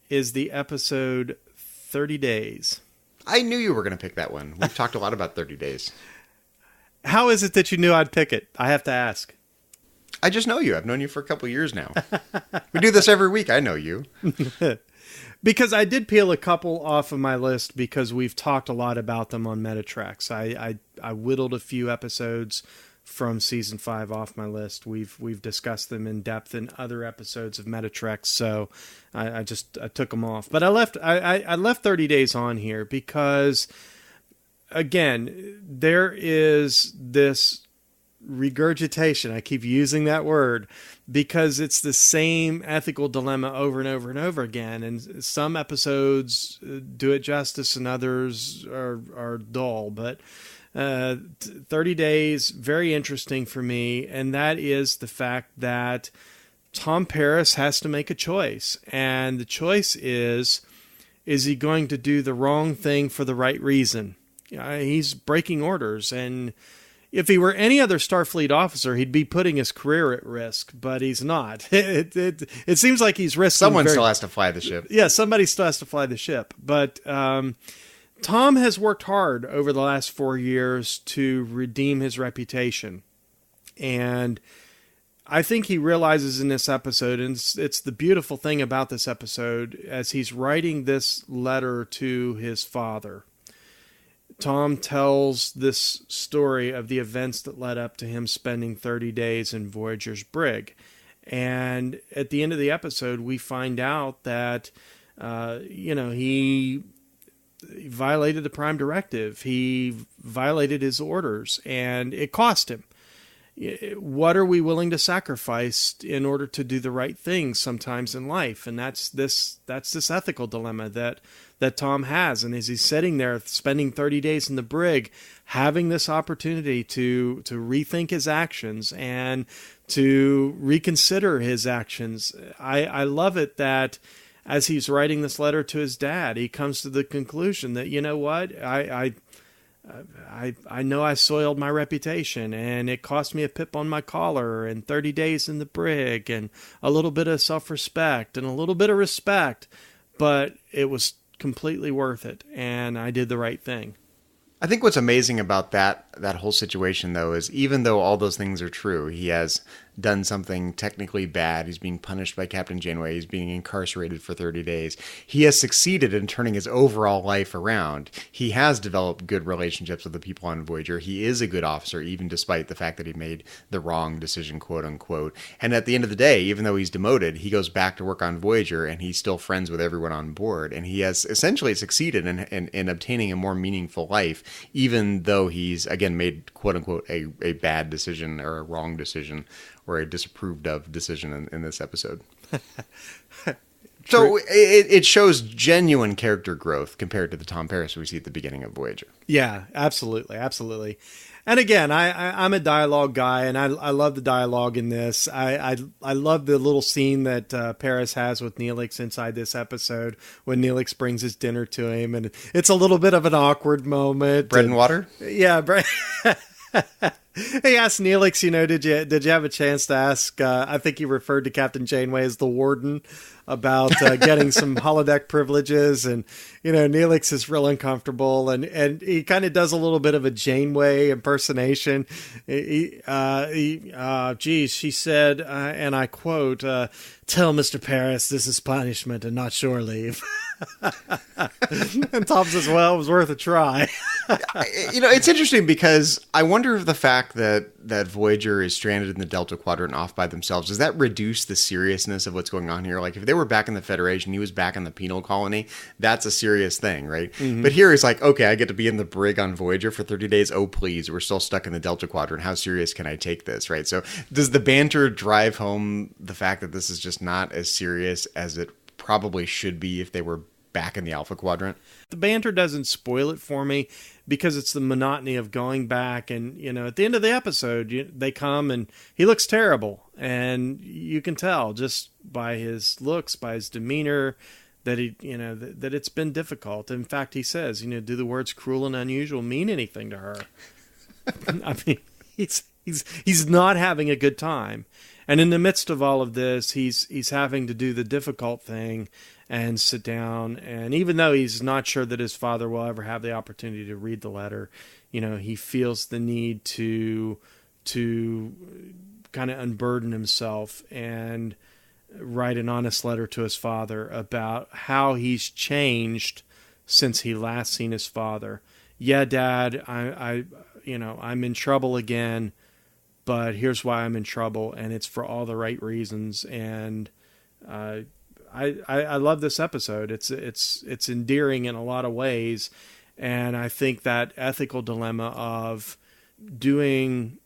is the episode 30 Days. I knew you were going to pick that one. We've talked a lot about 30 Days. How is it that you knew I'd pick it? I have to ask. I just know you. I've known you for a couple of years now. We do this every week. I know you. Because I did peel a couple off of my list because we've talked a lot about them on Metatreks. I whittled a few episodes from season 5 off my list. We've discussed them in depth in other episodes of Metatreks, so I took them off. But I left 30 Days on here because, again, there is this regurgitation. I keep using that word because it's the same ethical dilemma over and over and over again. And some episodes do it justice and others are dull. But 30 Days, very interesting for me. And that is the fact that Tom Paris has to make a choice. And the choice is he going to do the wrong thing for the right reason? He's breaking orders, and if he were any other Starfleet officer, he'd be putting his career at risk, but he's not. It seems like he's risking... Someone still has to fly the ship. Yeah, somebody still has to fly the ship. But Tom has worked hard over the last 4 years to redeem his reputation. And I think he realizes in this episode, and it's the beautiful thing about this episode, as he's writing this letter to his father, Tom tells this story of the events that led up to him spending 30 days in Voyager's brig. And at the end of the episode, we find out that, he violated the Prime Directive. He violated his orders, and it cost him. What are we willing to sacrifice in order to do the right thing sometimes in life? And that's this ethical dilemma that Tom has. And as he's sitting there spending 30 days in the brig, having this opportunity to rethink his actions and to reconsider his actions, I love it that as he's writing this letter to his dad, he comes to the conclusion that, you know what, I know I soiled my reputation, and it cost me a pip on my collar and 30 days in the brig and a little bit of self-respect and a little bit of respect, but it was completely worth it, and I did the right thing. I think what's amazing about that whole situation, though, is even though all those things are true, he has done something technically bad. He's being punished by Captain Janeway. He's being incarcerated for 30 days. He has succeeded in turning his overall life around. He has developed good relationships with the people on Voyager. He is a good officer, even despite the fact that he made the wrong decision, quote unquote. And at the end of the day, even though he's demoted, he goes back to work on Voyager, and he's still friends with everyone on board. And he has essentially succeeded in obtaining a more meaningful life, even though he's, again, again, made quote unquote a bad decision or a wrong decision or a disapproved of decision in this episode. So it shows genuine character growth compared to the Tom Paris we see at the beginning of Voyager. Yeah, absolutely. Absolutely. And again, I'm a dialogue guy, and I love the dialogue in this. I love the little scene that Paris has with Neelix inside this episode when Neelix brings his dinner to him, and it's a little bit of an awkward moment. Bread and water? Yeah, bread. He asked Neelix, did you have a chance to ask, I think he referred to Captain Janeway as the warden, about getting some holodeck privileges, and Neelix is real uncomfortable, and he kind of does a little bit of a Janeway impersonation. She said, and I quote, "Tell Mr. Paris this is punishment and not shore leave." And Tom says, well, it was worth a try. It's interesting because I wonder if the fact that Voyager is stranded in the Delta Quadrant off by themselves, does that reduce the seriousness of what's going on here? Like, if they were back in the Federation, he was back in the penal colony, that's a serious thing, right? Mm-hmm. But here it's like, okay, I get to be in the brig on Voyager for 30 days. Oh, please, we're still stuck in the Delta Quadrant. How serious can I take this, right? So does the banter drive home the fact that this is just not as serious as it probably should be if they were back in the Alpha Quadrant? The banter doesn't spoil it for me because it's the monotony of going back, and at the end of the episode they come and he looks terrible, and you can tell just by his looks, by his demeanor, that that it's been difficult. In fact, he says, do the words cruel and unusual mean anything to her? I mean, he's not having a good time. And in the midst of all of this, he's having to do the difficult thing and sit down. And even though he's not sure that his father will ever have the opportunity to read the letter, he feels the need to kind of unburden himself and write an honest letter to his father about how he's changed since he last seen his father. Yeah, Dad, I'm in trouble again. But here's why I'm in trouble, and it's for all the right reasons. And I love this episode. It's endearing in a lot of ways, and I think that ethical dilemma of doing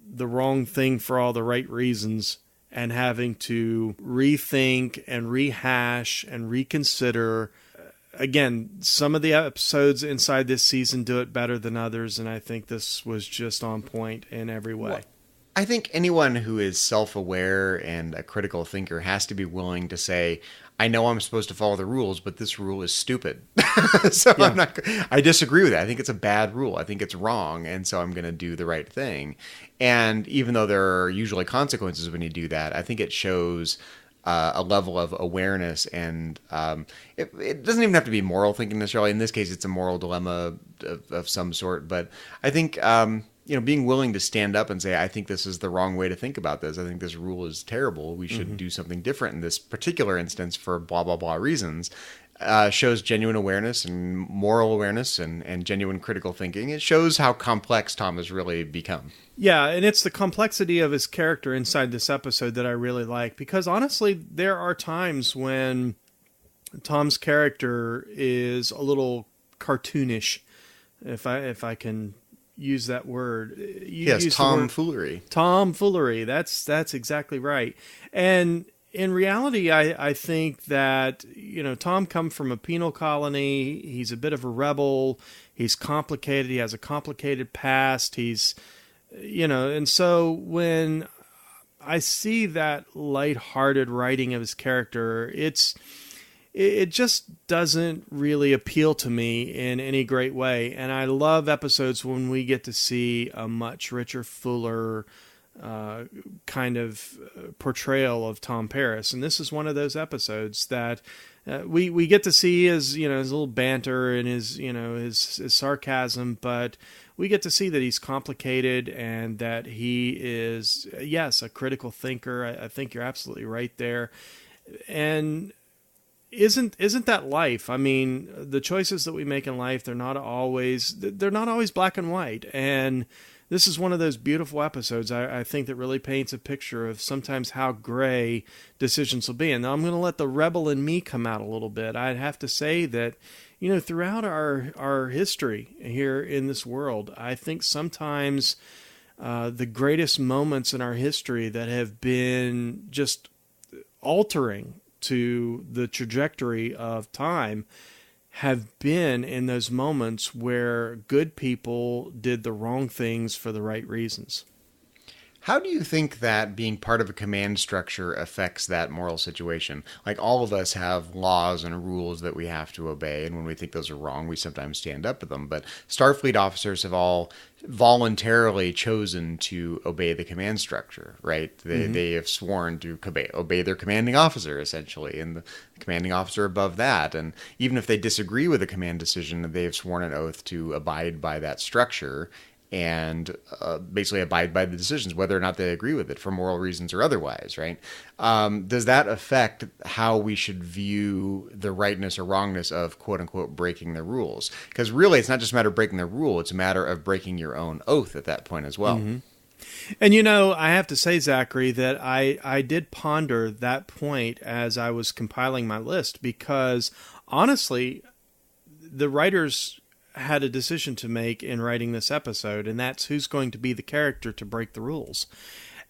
the wrong thing for all the right reasons and having to rethink and rehash and reconsider. Again, some of the episodes inside this season do it better than others, and I think this was just on point in every way. Well, I think anyone who is self-aware and a critical thinker has to be willing to say, I know I'm supposed to follow the rules, but this rule is stupid. Yeah. I disagree with it. I think it's a bad rule. I think it's wrong. And so I'm going to do the right thing. And even though there are usually consequences when you do that, I think it shows a level of awareness, and it doesn't even have to be moral thinking necessarily. In this case, it's a moral dilemma of some sort. But I think being willing to stand up and say, I think this is the wrong way to think about this. I think this rule is terrible. We should do something different in this particular instance for blah, blah, blah reasons. Shows genuine awareness and moral awareness and genuine critical thinking. It shows how complex Tom has really become. Yeah, and it's the complexity of his character inside this episode that I really like, because honestly, there are times when Tom's character is a little cartoonish, if I can use that word. Yes, tomfoolery. Tomfoolery. That's exactly right. And in reality, I think that, Tom comes from a penal colony. He's a bit of a rebel. He's complicated. He has a complicated past. He's, and so when I see that lighthearted writing of his character, it just doesn't really appeal to me in any great way. And I love episodes when we get to see a much richer, fuller kind of portrayal of Tom Paris. And this is one of those episodes that we get to see his little banter and his sarcasm, but we get to see that he's complicated and that he is, yes, a critical thinker. I think you're absolutely right there. And isn't that life? I mean, the choices that we make in life, they're not always black and white. And this is one of those beautiful episodes, I think, that really paints a picture of sometimes how gray decisions will be. And now I'm going to let the rebel in me come out a little bit. I'd have to say that throughout our history here in this world, I think sometimes the greatest moments in our history that have been just altering to the trajectory of time have been in those moments where good people did the wrong things for the right reasons. How do you think that being part of a command structure affects that moral situation? Like, all of us have laws and rules that we have to obey, and when we think those are wrong, we sometimes stand up to them. But Starfleet officers have all voluntarily chosen to obey the command structure, right? They have sworn to obey their commanding officer, essentially, and the commanding officer above that. And even if they disagree with a command decision, they have sworn an oath to abide by that structure and basically abide by the decisions, whether or not they agree with it for moral reasons or otherwise, right? Does that affect how we should view the rightness or wrongness of, quote unquote, breaking the rules? Because really, it's not just a matter of breaking the rule, it's a matter of breaking your own oath at that point as well. Mm-hmm. And, I have to say, Zachary, that I did ponder that point as I was compiling my list, because honestly, the writers had a decision to make in writing this episode, and that's who's going to be the character to break the rules.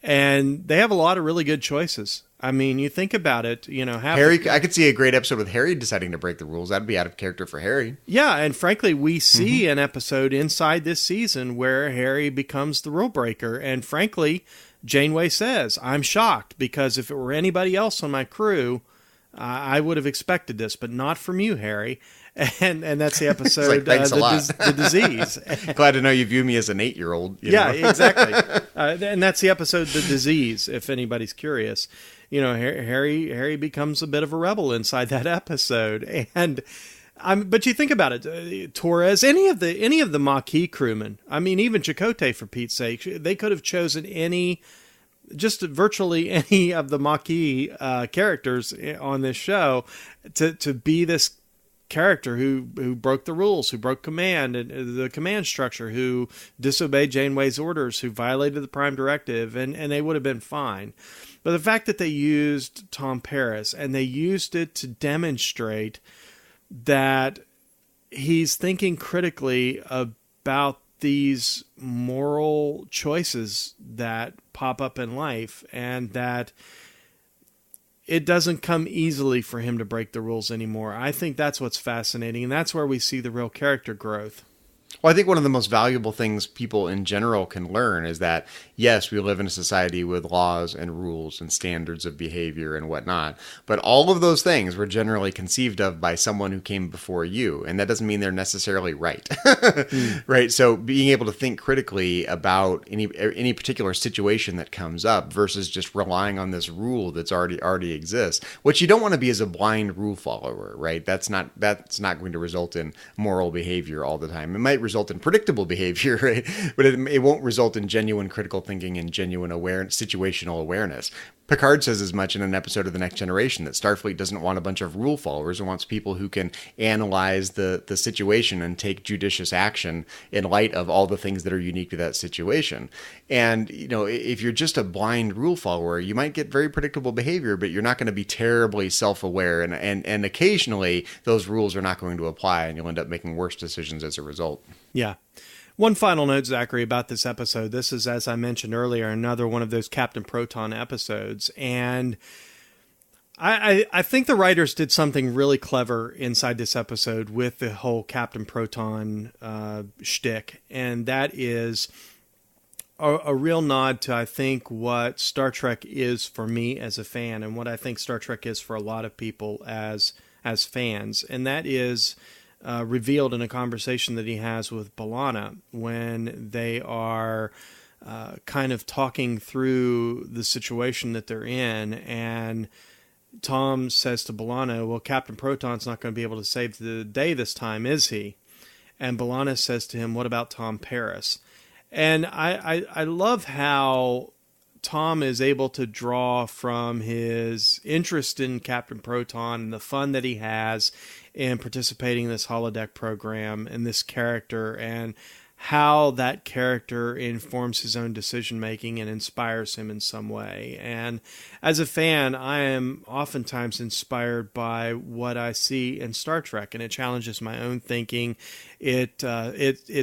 And they have a lot of really good choices. I mean, you think about it, Harry, I could see a great episode with Harry deciding to break the rules. That'd be out of character for Harry. Yeah, and frankly, we see an episode inside this season where Harry becomes the rule breaker. And frankly, Janeway says, I'm shocked, because if it were anybody else on my crew, I would have expected this, but not from you, Harry. And that's the episode, like, thanks a lot. The disease. Glad to know you view me as an 8-year-old. Yeah, exactly. And that's the episode, The Disease, if anybody's curious. Harry becomes a bit of a rebel inside that episode. And but you think about it, Torres, any of the Maquis crewmen, I mean, even Chakotay, for Pete's sake, they could have chosen virtually any of the Maquis characters on this show to be this character who broke the rules, who broke command and the command structure, who disobeyed Janeway's orders, who violated the Prime Directive, and they would have been fine. But the fact that they used Tom Paris, and they used it to demonstrate that he's thinking critically about these moral choices that pop up in life, and that it doesn't come easily for him to break the rules anymore. I think that's what's fascinating, and that's where we see the real character growth. Well, I think one of the most valuable things people in general can learn is that, yes, we live in a society with laws and rules and standards of behavior and whatnot, but all of those things were generally conceived of by someone who came before you, and that doesn't mean they're necessarily right. Right? So being able to think critically about any particular situation that comes up versus just relying on this rule that's already exists. What you don't want to be is a blind rule follower, right? That's not going to result in moral behavior all the time. It might result in predictable behavior, right? But it won't result in genuine critical thinking and genuine situational awareness. Picard says as much in an episode of The Next Generation, that Starfleet doesn't want a bunch of rule followers. It wants people who can analyze the situation and take judicious action in light of all the things that are unique to that situation. And, if you're just a blind rule follower, you might get very predictable behavior, but you're not going to be terribly self-aware. And occasionally those rules are not going to apply, and you'll end up making worse decisions as a result. Yeah. One final note, Zachary, about this episode. This is, as I mentioned earlier, another one of those Captain Proton episodes. And I think the writers did something really clever inside this episode with the whole Captain Proton shtick. And that is a real nod to, I think, what Star Trek is for me as a fan, and what I think Star Trek is for a lot of people as fans. And that is revealed in a conversation that he has with B'Elanna when they are kind of talking through the situation that they're in, and Tom says to B'Elanna, well, Captain Proton's not going to be able to save the day this time, is he? And B'Elanna says to him, what about Tom Paris? And I love how Tom is able to draw from his interest in Captain Proton and the fun that he has in participating in this holodeck program and this character, and how that character informs his own decision making and inspires him in some way. And as a fan, I am oftentimes inspired by what I see in Star Trek, and it challenges my own thinking. It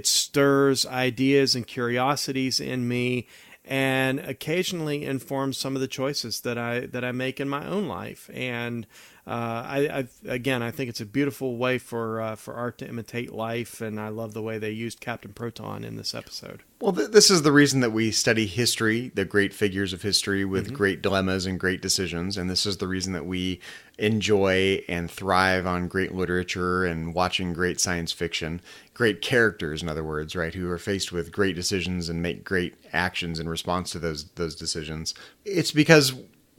stirs ideas and curiosities in me, and occasionally informs some of the choices that I make in my own life. And I think it's a beautiful way for art to imitate life, and I love the way they used Captain Proton in this episode. Well, this is the reason that we study history, the great figures of history with great dilemmas and great decisions, and this is the reason that we enjoy and thrive on great literature and watching great science fiction, great characters, in other words, right, who are faced with great decisions and make great actions in response to those decisions. It's because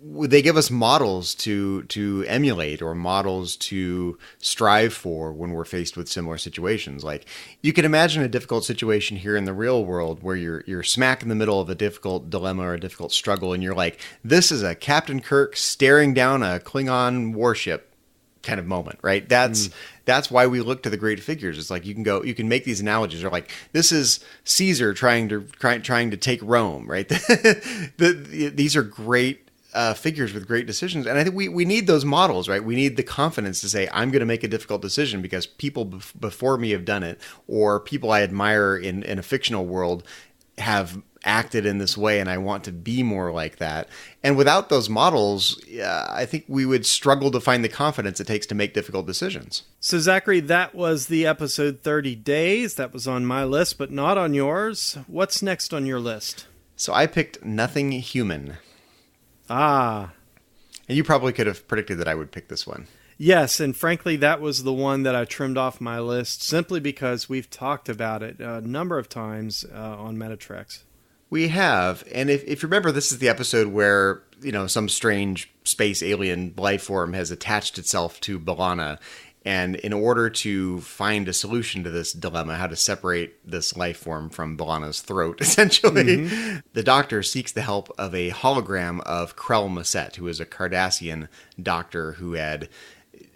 they give us models to emulate, or models to strive for when we're faced with similar situations. Like, you can imagine a difficult situation here in the real world where you're smack in the middle of a difficult dilemma or a difficult struggle, and you're like, this is a Captain Kirk staring down a Klingon warship kind of moment, right? That's why we look to the great figures. It's like you can make these analogies. Or like, this is Caesar trying to take Rome, right? These are great figures with great decisions. And I think we need those models, right? We need the confidence to say, I'm going to make a difficult decision because people before me have done it, or people I admire in a fictional world have acted in this way, and I want to be more like that. And without those models, I think we would struggle to find the confidence it takes to make difficult decisions. So, Zachary, that was the episode 30 Days. That was on my list, but not on yours. What's next on your list? So I picked Nothing Human. Ah. And you probably could have predicted that I would pick this one. Yes, and frankly, that was the one that I trimmed off my list simply because we've talked about it a number of times on Metatrex. We have, and if you remember, this is the episode where, some strange space alien life form has attached itself to B'Elanna, and in order to find a solution to this dilemma, how to separate this life form from B'Elanna's throat, essentially, the Doctor seeks the help of a hologram of Krell Masset, who is a Cardassian doctor who had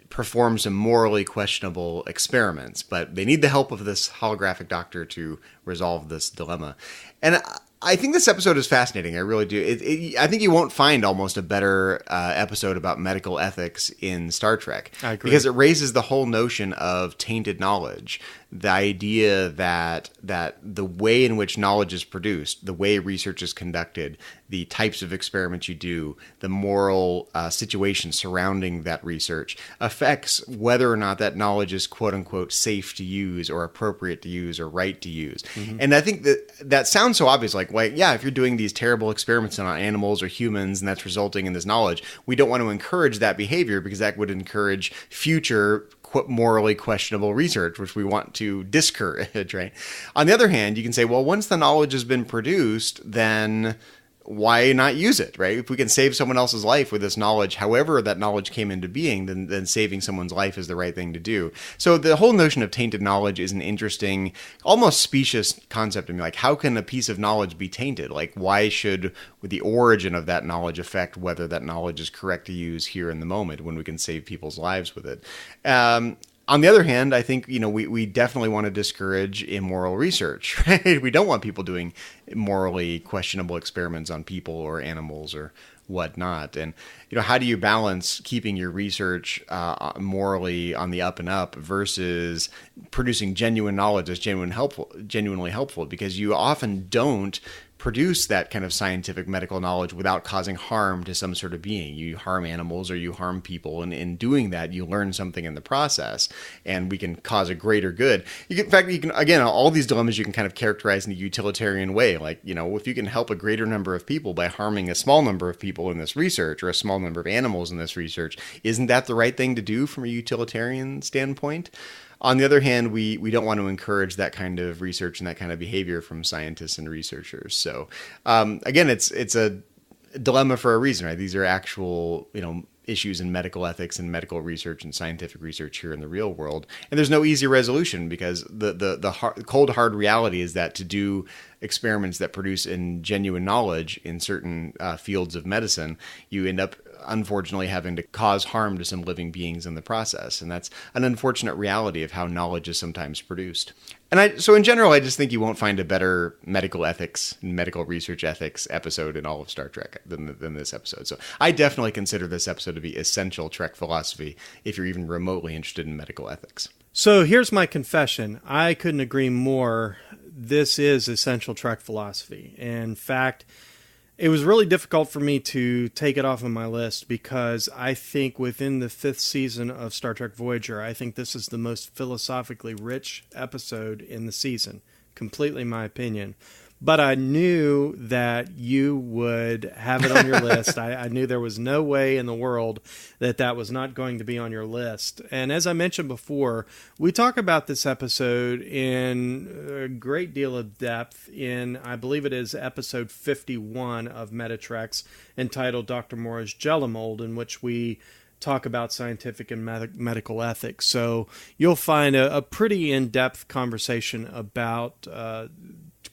performed some morally questionable experiments, but they need the help of this holographic doctor to resolve this dilemma. And I think this episode is fascinating. I really do. I think you won't find almost a better episode about medical ethics in Star Trek. I agree. Because it raises the whole notion of tainted knowledge. The idea that the way in which knowledge is produced, the way research is conducted, the types of experiments you do, the moral situation surrounding that research affects whether or not that knowledge is quote-unquote safe to use or appropriate to use or right to use. And I think that sounds so obvious, like, well, yeah, if you're doing these terrible experiments on animals or humans and that's resulting in this knowledge, we don't want to encourage that behavior because that would encourage future morally questionable research, which we want to discourage, right? On the other hand, you can say, well, once the knowledge has been produced, then why not use it, right? If we can save someone else's life with this knowledge, however that knowledge came into being, then saving someone's life is the right thing to do. So the whole notion of tainted knowledge is an interesting, almost specious concept to me. Like, how can a piece of knowledge be tainted? Like, why should the origin of that knowledge affect whether that knowledge is correct to use here in the moment when we can save people's lives with it? On the other hand, I think, we definitely want to discourage immoral research, right? We don't want people doing morally questionable experiments on people or animals or whatnot. And, how do you balance keeping your research morally on the up and up versus producing genuine knowledge that's genuinely helpful? Because you often don't produce that kind of scientific medical knowledge without causing harm to some sort of being. You harm animals or you harm people, and in doing that, you learn something in the process, and we can cause a greater good. In fact, again, all these dilemmas you can kind of characterize in a utilitarian way. Like, if you can help a greater number of people by harming a small number of people in this research or a small number of animals in this research, isn't that the right thing to do from a utilitarian standpoint? On the other hand, we don't want to encourage that kind of research and that kind of behavior from scientists and researchers. So, again, it's a dilemma for a reason, right? These are actual, issues in medical ethics and medical research and scientific research here in the real world. And there's no easy resolution because the cold, hard reality is that to do experiments that produce in genuine knowledge in certain fields of medicine, you end up unfortunately having to cause harm to some living beings in the process. And that's an unfortunate reality of how knowledge is sometimes produced. And so in general, I just think you won't find a better medical ethics and medical research ethics episode in all of Star Trek than this episode. So I definitely consider this episode to be essential Trek philosophy if you're even remotely interested in medical ethics. So here's my confession. I couldn't agree more. This is essential Trek philosophy. In fact, it was really difficult for me to take it off of my list because I think within the 5th season of Star Trek Voyager, I think this is the most philosophically rich episode in the season. Completely my opinion. But I knew that you would have it on your list. I knew there was no way in the world that was not going to be on your list. And as I mentioned before, we talk about this episode in a great deal of depth in, I believe it is episode 51 of Metatreks, entitled Dr. Mora's Jellimold, in which we talk about scientific and medical ethics. So you'll find a pretty in-depth conversation about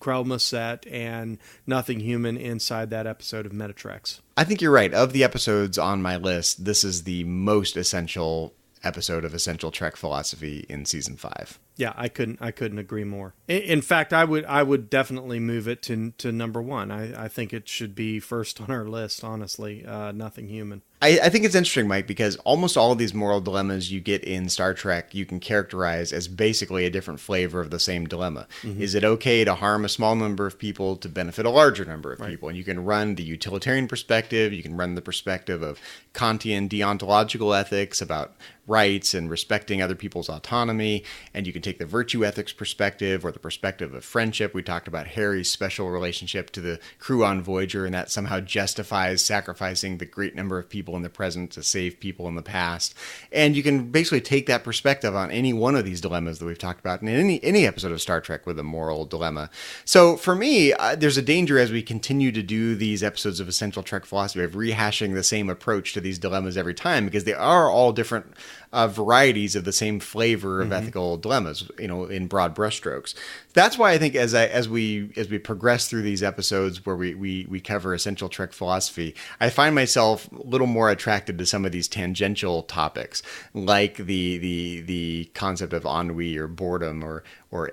Krell-Moset and Nothing Human inside that episode of Metatreks. I think you're right. Of the episodes on my list, this is the most essential episode of essential Trek philosophy in season 5. Yeah, I couldn't agree more. In fact, I would definitely move it to number 1. I think it should be first on our list, honestly. Nothing Human. I think it's interesting, Mike, because almost all of these moral dilemmas you get in Star Trek, you can characterize as basically a different flavor of the same dilemma. Mm-hmm. Is it okay to harm a small number of people to benefit a larger number of people? And you can run the utilitarian perspective, you can run the perspective of Kantian deontological ethics about rights and respecting other people's autonomy, and you can take the virtue ethics perspective or the perspective of friendship. We talked about Harry's special relationship to the crew on Voyager, and that somehow justifies sacrificing the great number of people in the present to save people in the past. And you can basically take that perspective on any one of these dilemmas that we've talked about in any episode of Star Trek with a moral dilemma. So for me, there's a danger as we continue to do these episodes of Essential Trek Philosophy of rehashing the same approach to these dilemmas every time, because they are all different varieties of the same flavor of ethical dilemmas, in broad brushstrokes. That's why I think as we progress through these episodes where we cover Essential Trek Philosophy, I find myself a little more attracted to some of these tangential topics, like the concept of ennui or boredom or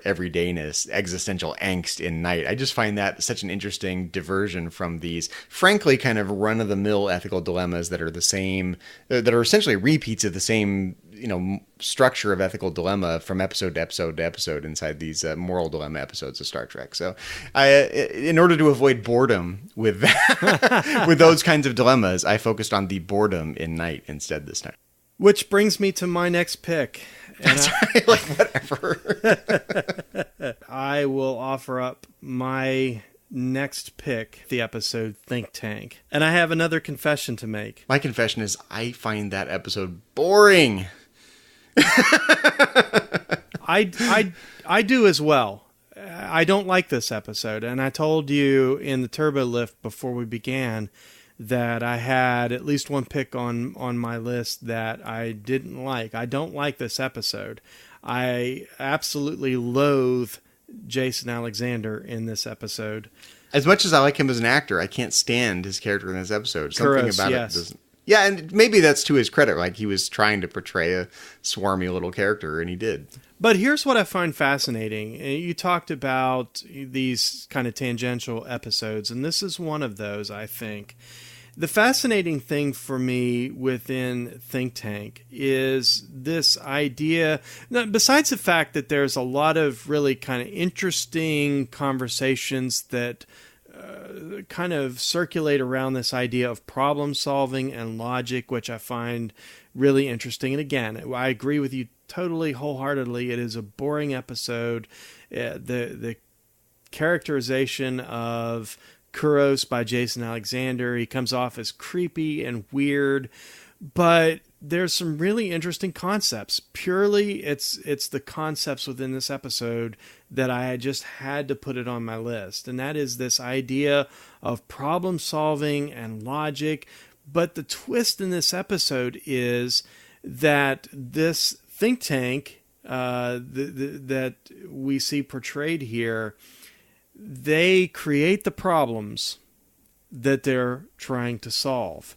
everydayness, existential angst in night. I just find that such an interesting diversion from these, frankly, kind of run-of-the-mill ethical dilemmas that are the same, that are essentially repeats of the same, structure of ethical dilemma from episode to episode to episode inside these moral dilemma episodes of Star Trek. So in order to avoid boredom with that, with those kinds of dilemmas, I focused on the boredom in night instead this time. Which brings me to my next pick. That's right, like whatever. I will offer up my next pick, the episode Think Tank. And I have another confession to make. My confession is I find that episode boring. I do as well. I don't like this episode. And I told you in the Turbo Lift before we began that I had at least one pick on my list that I didn't like. I don't like this episode. I absolutely loathe Jason Alexander in this episode. As much as I like him as an actor, I can't stand his character in this episode. Something about it doesn't... Yeah, and maybe that's to his credit. Like, he was trying to portray a swarmy little character, and he did. But here's what I find fascinating. You talked about these kind of tangential episodes, and this is one of those, I think. The fascinating thing for me within Think Tank is this idea, besides the fact that there's a lot of really kind of interesting conversations that kind of circulate around this idea of problem solving and logic, which I find really interesting. And again, I agree with you totally wholeheartedly. It is a boring episode. The characterization of Kuros by Jason Alexander, he comes off as creepy and weird, but there's some really interesting concepts. Purely, it's the concepts within this episode that I just had to put it on my list. And that is this idea of problem solving and logic. But the twist in this episode is that this think tank that we see portrayed here, they create the problems that they're trying to solve.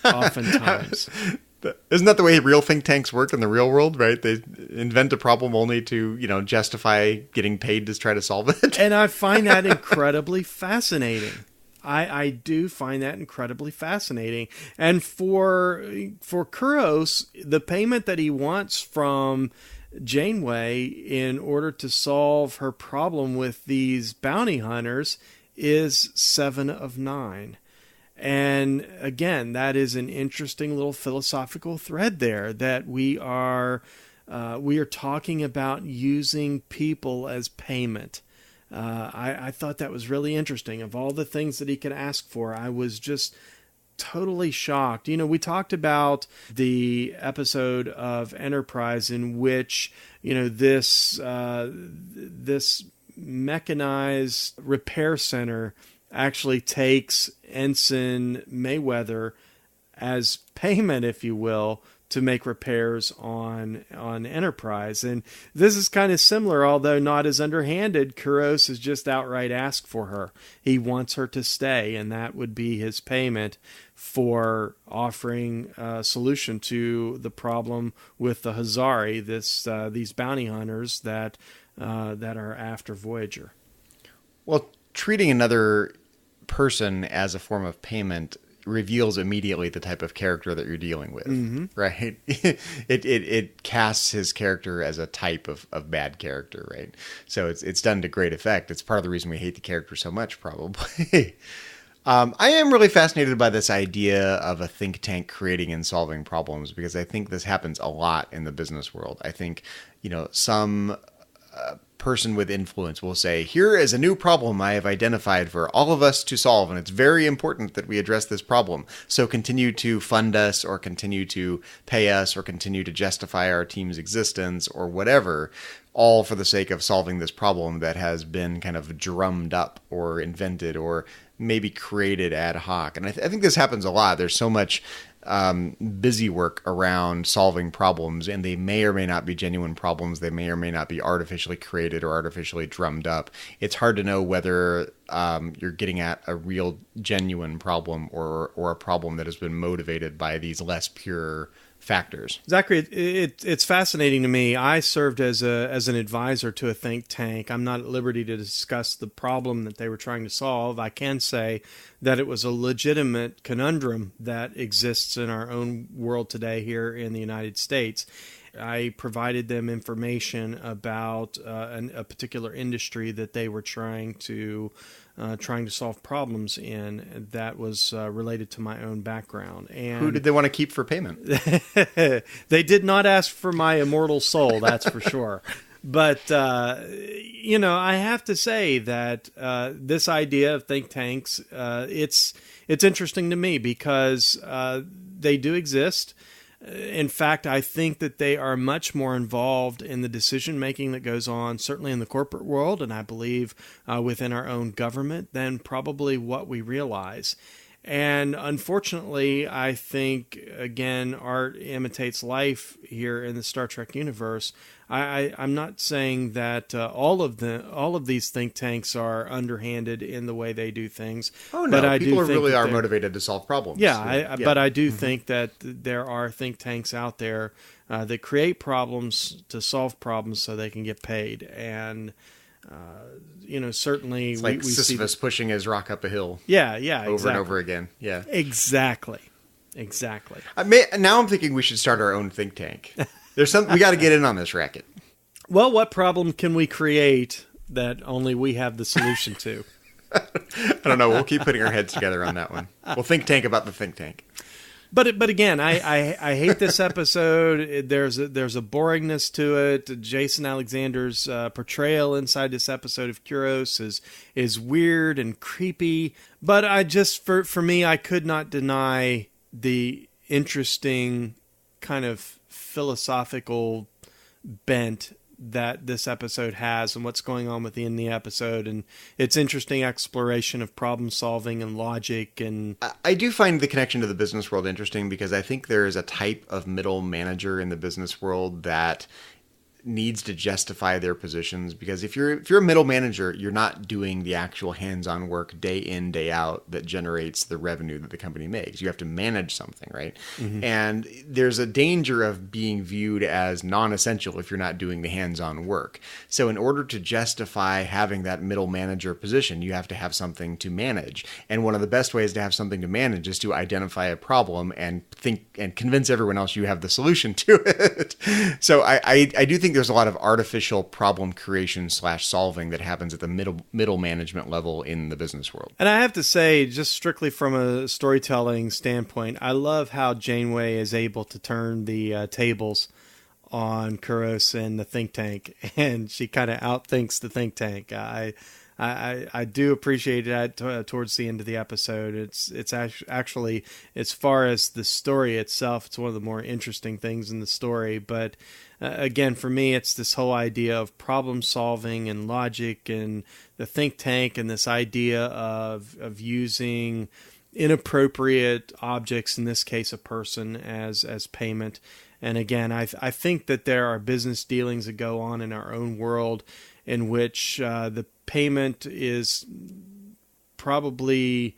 oftentimes. Isn't that the way real think tanks work in the real world, right? They invent a problem only to, justify getting paid to try to solve it. And I find that incredibly fascinating. I do find that incredibly fascinating. And for Kuros, the payment that he wants from Janeway in order to solve her problem with these bounty hunters is 7 of 9. And again, that is an interesting little philosophical thread there, that we are talking about using people as payment. I thought that was really interesting. Of all the things that he could ask for, I was just totally shocked. We talked about the episode of Enterprise in which, this mechanized repair center actually takes Ensign Mayweather as payment, if you will, to make repairs on Enterprise. And this is kind of similar, although not as underhanded. Kuros has just outright asked for her. He wants her to stay, and that would be his payment for offering a solution to the problem with the Hazari, these bounty hunters that are after Voyager. Well, treating another person as a form of payment reveals immediately the type of character that you're dealing with, right? It casts his character as a type of bad character, right? So it's done to great effect. It's part of the reason we hate the character so much, probably. I am really fascinated by this idea of a think tank creating and solving problems, because I think this happens a lot in the business world. I think, some person with influence will say, here is a new problem I have identified for all of us to solve, and it's very important that we address this problem. So continue to fund us, or continue to pay us, or continue to justify our team's existence, or whatever, all for the sake of solving this problem that has been kind of drummed up or invented or maybe created ad hoc. And I think this happens a lot. There's so much busy work around solving problems, and they may or may not be genuine problems. They may or may not be artificially created or artificially drummed up. It's hard to know whether you're getting at a real genuine problem or a problem that has been motivated by these less pure factors. Zachary, it's fascinating to me. I served as an advisor to a think tank. I'm not at liberty to discuss the problem that they were trying to solve. I can say that it was a legitimate conundrum that exists in our own world today here in the United States. I provided them information about a particular industry that they were trying to solve problems in that was related to my own background. And who did they want to keep for payment? They did not ask for my immortal soul, that's for sure. But, I have to say that this idea of think tanks, it's interesting to me because they do exist. In fact, I think that they are much more involved in the decision-making that goes on, certainly in the corporate world, and I believe within our own government, than probably what we realize. And unfortunately, I think, again, art imitates life here in the Star Trek universe. I'm not saying that all of these think tanks are underhanded in the way they do things. Oh no, but people really are motivated to solve problems. Yeah, but I do think that there are think tanks out there that create problems to solve problems so they can get paid. And certainly it's like we Sisyphus see pushing his rock up a hill. Yeah, over exactly. and over again. Yeah, exactly. Now I'm thinking we should start our own think tank. There's something we got to get in on this racket. Well, what problem can we create that only we have the solution to? I don't know. We'll keep putting our heads together on that one. We'll think tank about the think tank. But again, I hate this episode. There's a boringness to it. Jason Alexander's portrayal inside this episode of Kuros is weird and creepy. But I just for me, I could not deny the interesting kind of philosophical bent that this episode has and what's going on within the episode, and its interesting exploration of problem solving and logic. And I do find the connection to the business world interesting because I think there is a type of middle manager in the business world that needs to justify their positions, because if you're a middle manager, you're not doing the actual hands-on work day in, day out that generates the revenue that the company makes. You have to manage something, right? Mm-hmm. And there's a danger of being viewed as non-essential if you're not doing the hands-on work. So in order to justify having that middle manager position, you have to have something to manage. And one of the best ways to have something to manage is to identify a problem and think and convince everyone else you have the solution to it. So I do think there's a lot of artificial problem creation / solving that happens at the middle management level in the business world. And I have to say, just strictly from a storytelling standpoint, I love how Janeway is able to turn the tables on Kuros and the think tank, and she kind of outthinks the think tank. I do appreciate that towards the end of the episode. It's actually, as far as the story itself, it's one of the more interesting things in the story. But again, for me, it's this whole idea of problem solving and logic and the think tank, and this idea of using inappropriate objects, in this case a person, as payment. And again, I think that there are business dealings that go on in our own world in which the payment is probably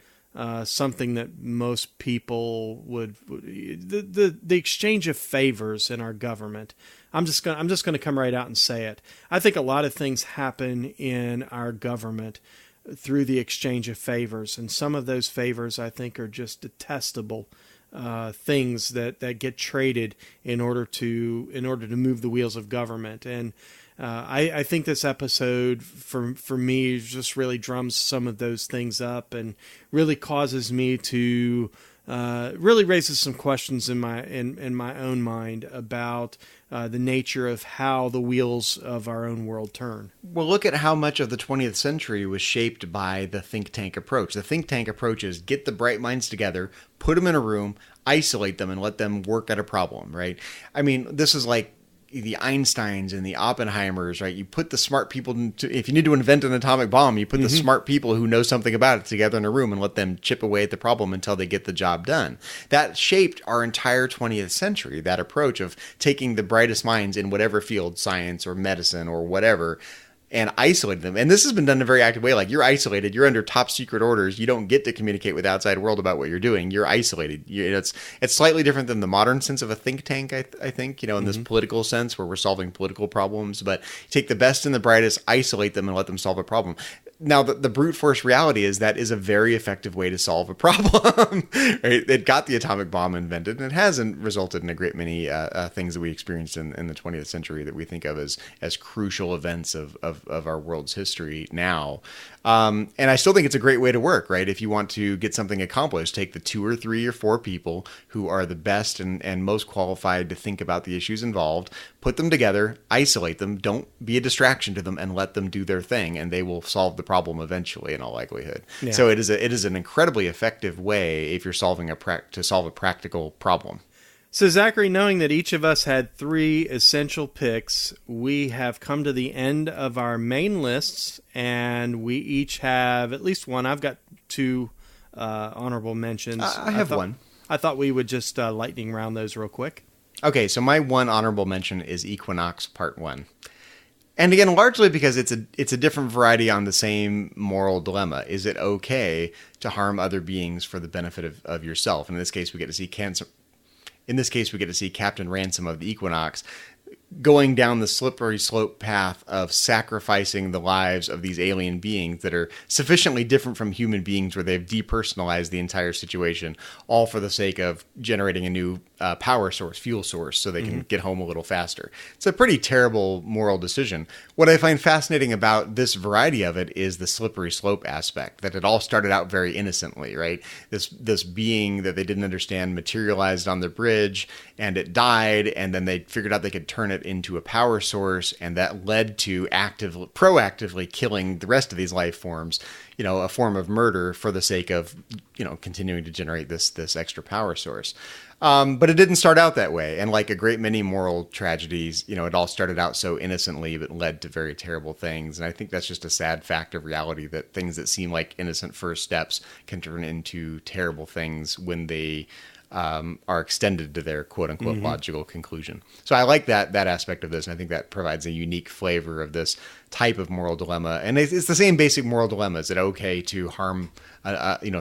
something that most people would the exchange of favors in our government. I'm just going to come right out and say it. I think a lot of things happen in our government through the exchange of favors, and some of those favors I think are just detestable things that get traded in order to move the wheels of government. And I think this episode for me just really drums some of those things up and really causes me to really raises some questions in my own mind about the nature of how the wheels of our own world turn. Well, look at how much of the 20th century was shaped by the think tank approach. The think tank approach is get the bright minds together, put them in a room, isolate them, and let them work at a problem, right? I mean, this is like the Einsteins and the Oppenheimers, right? You put the smart people if you need to invent an atomic bomb, you put the smart people who know something about it together in a room and let them chip away at the problem until they get the job done. That shaped our entire 20th century, that approach of taking the brightest minds in whatever field, science or medicine or whatever, and isolate them. And this has been done in a very active way. Like, you're isolated, you're under top secret orders, you don't get to communicate with the outside world about what you're doing. You're isolated. It's slightly different than the modern sense of a think tank, I think, in this political sense where we're solving political problems. But take the best and the brightest, isolate them, and let them solve a problem. Now, the brute force reality is that is a very effective way to solve a problem. Right? It got the atomic bomb invented, and it hasn't resulted in a great many things that we experienced in the 20th century that we think of as crucial events of our world's history now. And I still think it's a great way to work, right? If you want to get something accomplished, take the 2 or 3 or 4 people who are the best and most qualified to think about the issues involved, put them together, isolate them, don't be a distraction to them, and let them do their thing, and they will solve the problem eventually in all likelihood. Yeah. So it is an incredibly effective way if you're solving to solve a practical problem. So, Zachary, knowing that each of us had 3 essential picks, we have come to the end of our main lists, and we each have at least one. I've got 2 honorable mentions. I have one. I thought we would just lightning round those real quick. Okay, so my one honorable mention is Equinox Part 1. And again, largely because it's a different variety on the same moral dilemma. Is it okay to harm other beings for the benefit of yourself? And in this case, we get to see Captain Ransom of the Equinox going down the slippery slope path of sacrificing the lives of these alien beings that are sufficiently different from human beings where they've depersonalized the entire situation, all for the sake of generating a new power source, fuel source, so they can get home a little faster. It's a pretty terrible moral decision. What I find fascinating about this variety of it is the slippery slope aspect, that it all started out very innocently, right? This being that they didn't understand materialized on the bridge, and it died, and then they figured out they could turn it into a power source, and that led to proactively killing the rest of these life forms, a form of murder for the sake of, continuing to generate this extra power source. But it didn't start out that way. And like a great many moral tragedies, it all started out so innocently, but led to very terrible things. And I think that's just a sad fact of reality, that things that seem like innocent first steps can turn into terrible things when they are extended to their quote unquote logical conclusion. So I like that aspect of this, and I think that provides a unique flavor of this type of moral dilemma. And it's the same basic moral dilemma. Is it okay to harm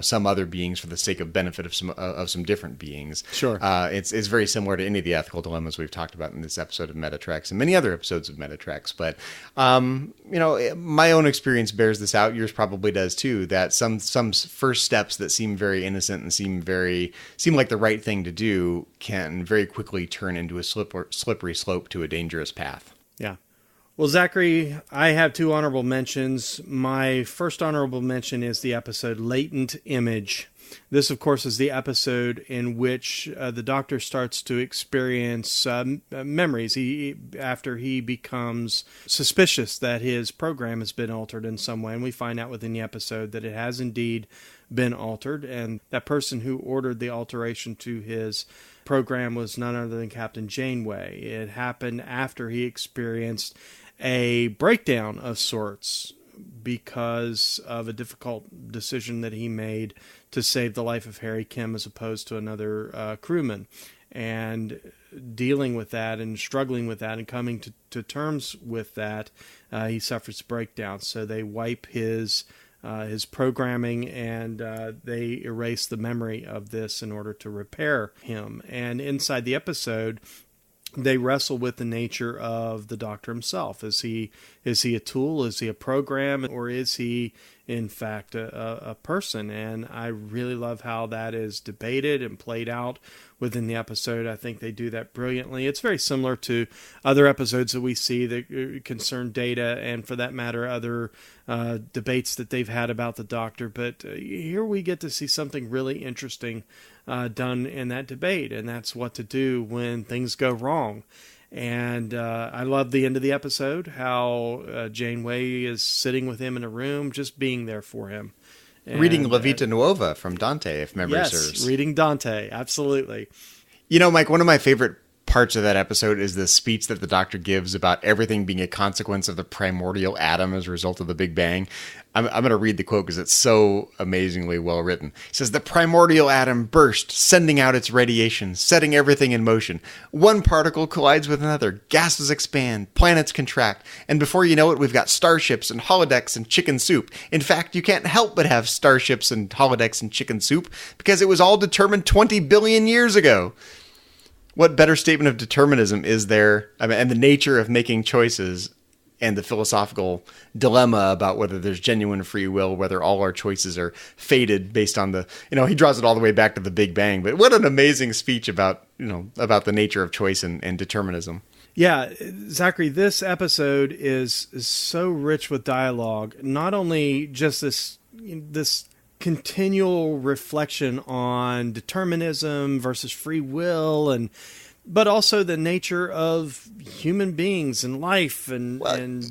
some other beings for the sake of benefit of some different beings? Sure. It's very similar to any of the ethical dilemmas we've talked about in this episode of Metatreks and many other episodes of Metatreks. But my own experience bears this out. Yours probably does too. That some first steps that seem very innocent and seem like the right thing to do can very quickly turn into a slippery slope to a dangerous path. Yeah. Well, Zachary, I have 2 honorable mentions. My first honorable mention is the episode Latent Image. This, of course, is the episode in which the Doctor starts to experience memories after he becomes suspicious that his program has been altered in some way. And we find out within the episode that it has indeed been altered. And that person who ordered the alteration to his program was none other than Captain Janeway. It happened after he experienced a breakdown of sorts because of a difficult decision that he made to save the life of Harry Kim as opposed to another crewman. And dealing with that and struggling with that and coming to terms with that, he suffers breakdown. So they wipe his programming and they erase the memory of this in order to repair him. And inside the episode, they wrestle with the nature of the Doctor himself. Is he a tool? Is he a program? Or is he, in fact, a person? And I really love how that is debated and played out within the episode. I think they do that brilliantly. It's very similar to other episodes that we see that concern Data, and for that matter, other debates that they've had about the Doctor. But here we get to see something really interesting done in that debate, and that's what to do when things go wrong. And I love the end of the episode, how Janeway is sitting with him in a room, just being there for him. And, reading La Vita Nuova from Dante, if memory serves. Yes, reading Dante, absolutely. You know, Mike, one of my favorite parts of that episode is the speech that the Doctor gives about everything being a consequence of the primordial atom as a result of the Big Bang. I'm going to read the quote because it's so amazingly well written. He says, "The primordial atom burst, sending out its radiation, setting everything in motion. One particle collides with another, gases expand, planets contract, and before you know it, we've got starships and holodecks and chicken soup. In fact, you can't help but have starships and holodecks and chicken soup because it was all determined 20 billion years ago." What better statement of determinism is there? I mean, and the nature of making choices and the philosophical dilemma about whether there's genuine free will, whether all our choices are fated based on he draws it all the way back to the Big Bang. But what an amazing speech about the nature of choice and determinism. Yeah, Zachary, this episode is so rich with dialogue. Not only just this continual reflection on determinism versus free will, but also the nature of human beings and life, and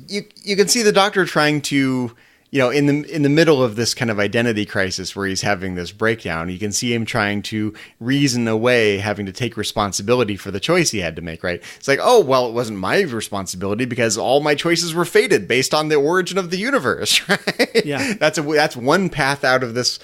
you can see the Doctor trying to, in the middle of this kind of identity crisis where he's having this breakdown, you can see him trying to reason away having to take responsibility for the choice he had to make, right? It's like, oh, well, it wasn't my responsibility because all my choices were fated based on the origin of the universe, right? Yeah. That's one path out of this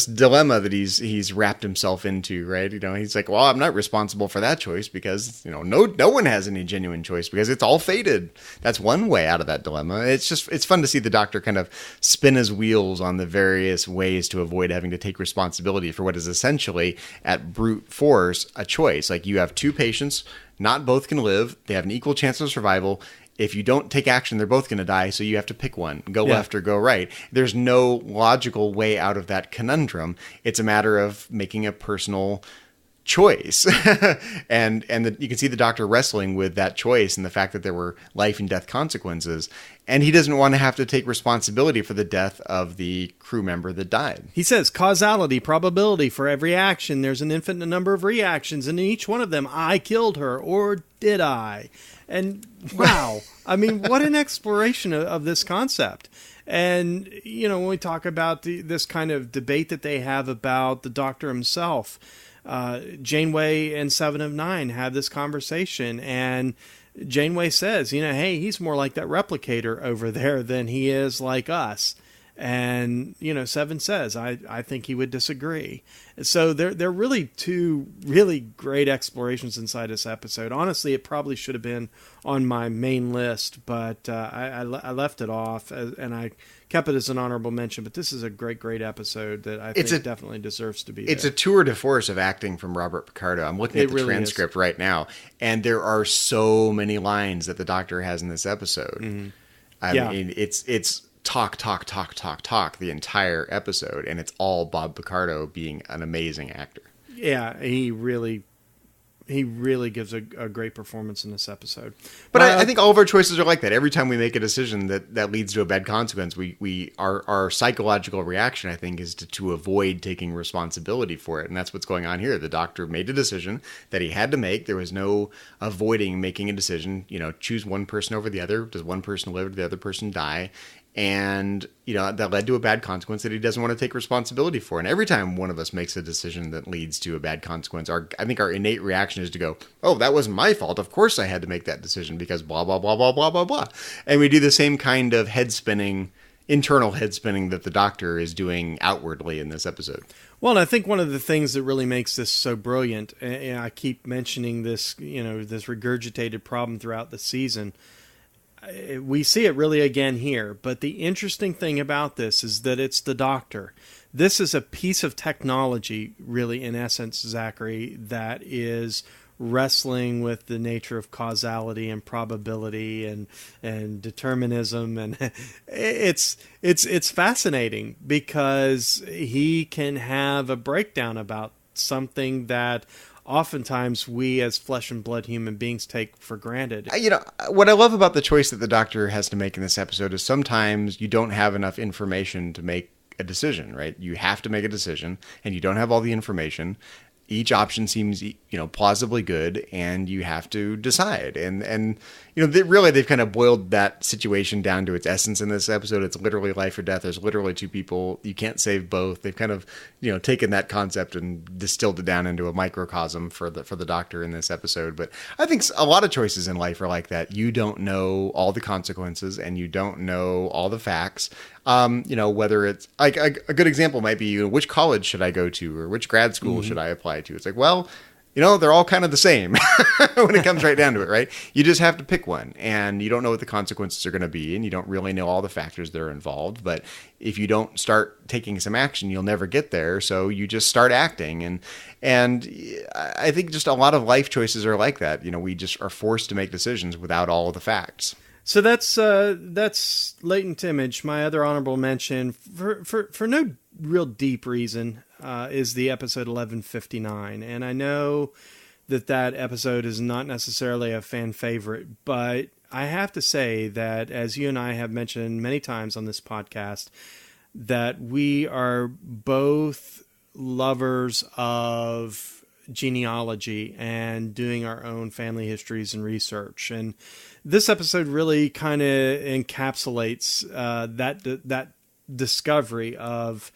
dilemma that he's wrapped himself into, right? He's like, well, I'm not responsible for that choice because, no one has any genuine choice because it's all fated. That's one way out of that dilemma. It's fun to see the Doctor kind of spin his wheels on the various ways to avoid having to take responsibility for what is essentially at brute force a choice. Like, you have 2 patients, not both can live, they have an equal chance of survival. If you don't take action, they're both going to die, so you have to pick one, go left or go right. There's no logical way out of that conundrum. It's a matter of making a personal choice. and you can see the Doctor wrestling with that choice and the fact that there were life and death consequences. And he doesn't want to have to take responsibility for the death of the crew member that died. He says causality, probability for every action. There's an infinite number of reactions, and in each one of them, I killed her, or did I? And wow, I mean, what an exploration of this concept. And, when we talk about this kind of debate that they have about the Doctor himself, Janeway and 7 of 9 have this conversation, and Janeway says, hey, he's more like that replicator over there than he is like us. And, Seven says, I think he would disagree. So they're really two really great explorations inside this episode. Honestly, it probably should have been on my main list, but I left it off, and I kept it as an honorable mention. But this is a great episode that I think definitely deserves to be It's there. a tour de force of acting from Robert Picardo. I'm looking at the transcript right now, and there are so many lines that the Doctor has in this episode. Mm-hmm. I mean, it's talk the entire episode, and it's all Bob Picardo being an amazing actor. Yeah, he really gives a great performance in this episode. But I think all of our choices are like that. Every time we make a decision that leads to a bad consequence, our psychological reaction, I think, is to avoid taking responsibility for it. And that's what's going on here. The Doctor made a decision that he had to make. There was no avoiding making a decision. Choose one person over the other. Does one person live? Does the other person die? And, that led to a bad consequence that he doesn't want to take responsibility for. And every time one of us makes a decision that leads to a bad consequence, I think our innate reaction is to go, oh, that wasn't my fault. Of course I had to make that decision because blah, blah, blah, blah, blah, blah, blah. And we do the same kind of internal head spinning that the Doctor is doing outwardly in this episode. Well, and I think one of the things that really makes this so brilliant, and I keep mentioning this, this regurgitated problem throughout the season, we see it really again here. But the interesting thing about this is that it's the Doctor. This is a piece of technology, really, in essence, Zachary, that is wrestling with the nature of causality and probability and determinism, and it's fascinating because he can have a breakdown about something that oftentimes we as flesh and blood human beings take for granted. What I love about the choice that the Doctor has to make in this episode is sometimes you don't have enough information to make a decision, right? You have to make a decision and you don't have all the information. Each option seems, plausibly good, and you have to decide. And they've kind of boiled that situation down to its essence in this episode. It's literally life or death. There's literally two people. You can't save both. They've kind of, taken that concept and distilled it down into a microcosm for the Doctor in this episode. But I think a lot of choices in life are like that. You don't know all the consequences, and you don't know all the facts. Whether it's like a good example might be, which college should I go to, or which grad school should I apply to? It's like, well, they're all kind of the same when it comes right down to it, right? You just have to pick one, and you don't know what the consequences are going to be, and you don't really know all the factors that are involved. But if you don't start taking some action, you'll never get there. So you just start acting. And I think just a lot of life choices are like that. We just are forced to make decisions without all of the facts. So that's Latent Image. My other honorable mention, for no real deep reason, is the episode 1159. And I know that episode is not necessarily a fan favorite, but I have to say that, as you and I have mentioned many times on this podcast, that we are both lovers of genealogy and doing our own family histories and research. And this episode really kind of encapsulates that discovery of,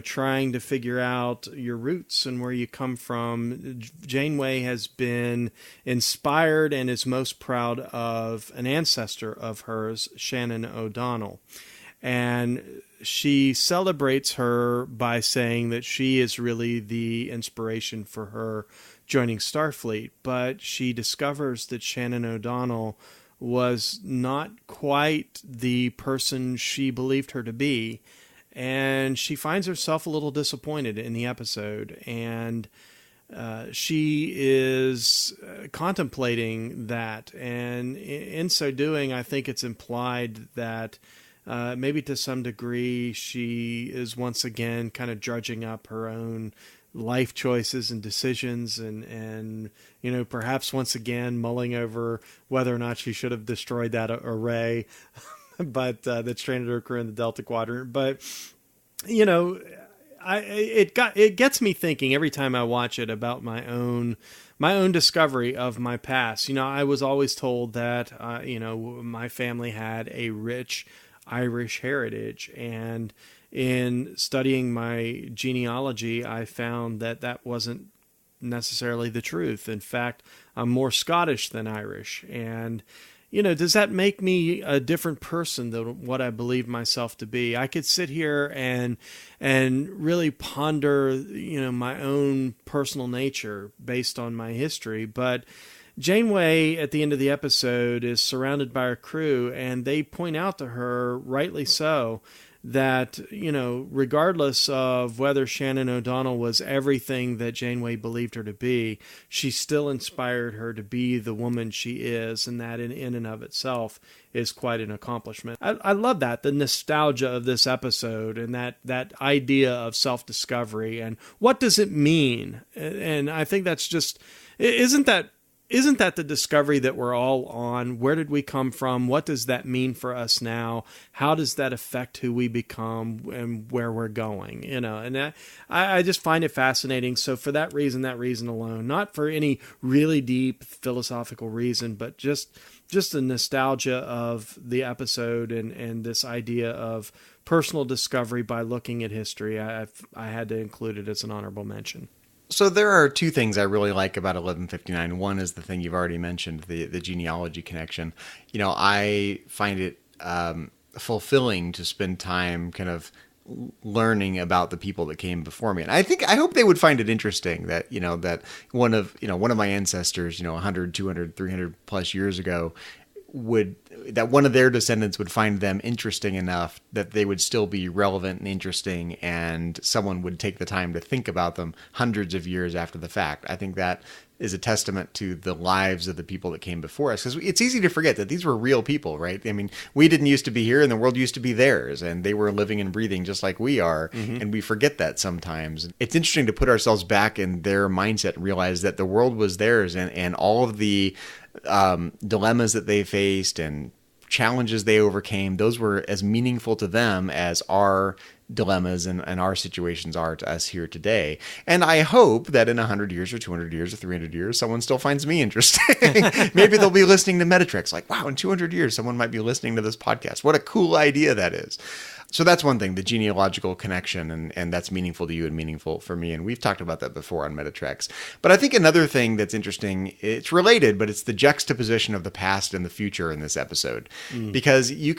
trying to figure out your roots and where you come from. Janeway has been inspired and is most proud of an ancestor of hers, Shannon O'Donnell. And she celebrates her by saying that she is really the inspiration for her joining Starfleet. But she discovers that Shannon O'Donnell was not quite the person she believed her to be. And she finds herself a little disappointed in the episode. And she is contemplating that. And in so doing, I think it's implied that maybe to some degree she is once again kind of drudging up her own life choices and decisions and perhaps once again mulling over whether or not she should have destroyed that array but that stranded her crew in the Delta Quadrant. But it gets me thinking every time I watch it about my own discovery of my past. I was always told that my family had a rich Irish heritage, and in studying my genealogy, I found that wasn't necessarily the truth. In fact, I'm more Scottish than Irish. And, does that make me a different person than what I believe myself to be? I could sit here and really ponder, my own personal nature based on my history. But Janeway, at the end of the episode, is surrounded by her crew, and they point out to her, rightly so, that, regardless of whether Shannon O'Donnell was everything that Janeway believed her to be, she still inspired her to be the woman she is, and that in and of itself is quite an accomplishment. I love that, the nostalgia of this episode, and that idea of self-discovery, and what does it mean? And I think that's just, isn't that the discovery that we're all on? Where did we come from? What does that mean for us now? How does that affect who we become and where we're going? And I just find it fascinating. So for that reason alone, not for any really deep philosophical reason, but just the nostalgia of the episode and this idea of personal discovery by looking at history, I had to include it as an honorable mention. So there are two things I really like about 1159. One is the thing you've already mentioned, the genealogy connection. I find it fulfilling to spend time kind of learning about the people that came before me. And I hope they would find it interesting that, that one of my ancestors, 100, 200, 300 plus years ago, that one of their descendants would find them interesting enough that they would still be relevant and interesting, and someone would take the time to think about them hundreds of years after the fact. I think that is a testament to the lives of the people that came before us, because it's easy to forget that these were real people, right? I mean, we didn't used to be here, and the world used to be theirs, and they were living and breathing just like we are, and we forget that sometimes. It's interesting to put ourselves back in their mindset and realize that the world was theirs, and all of the dilemmas that they faced and challenges they overcame, those were as meaningful to them as our dilemmas and our situations are to us here today. And I hope that in 100 years or 200 years or 300 years, someone still finds me interesting. Maybe they'll be listening to Metatrix, like, wow, in 200 years, someone might be listening to this podcast. What a cool idea that is. So that's one thing, the genealogical connection, and that's meaningful to you and meaningful for me. And we've talked about that before on Metatrix. But I think another thing that's interesting, it's related, but it's the juxtaposition of the past and the future in this episode. Because we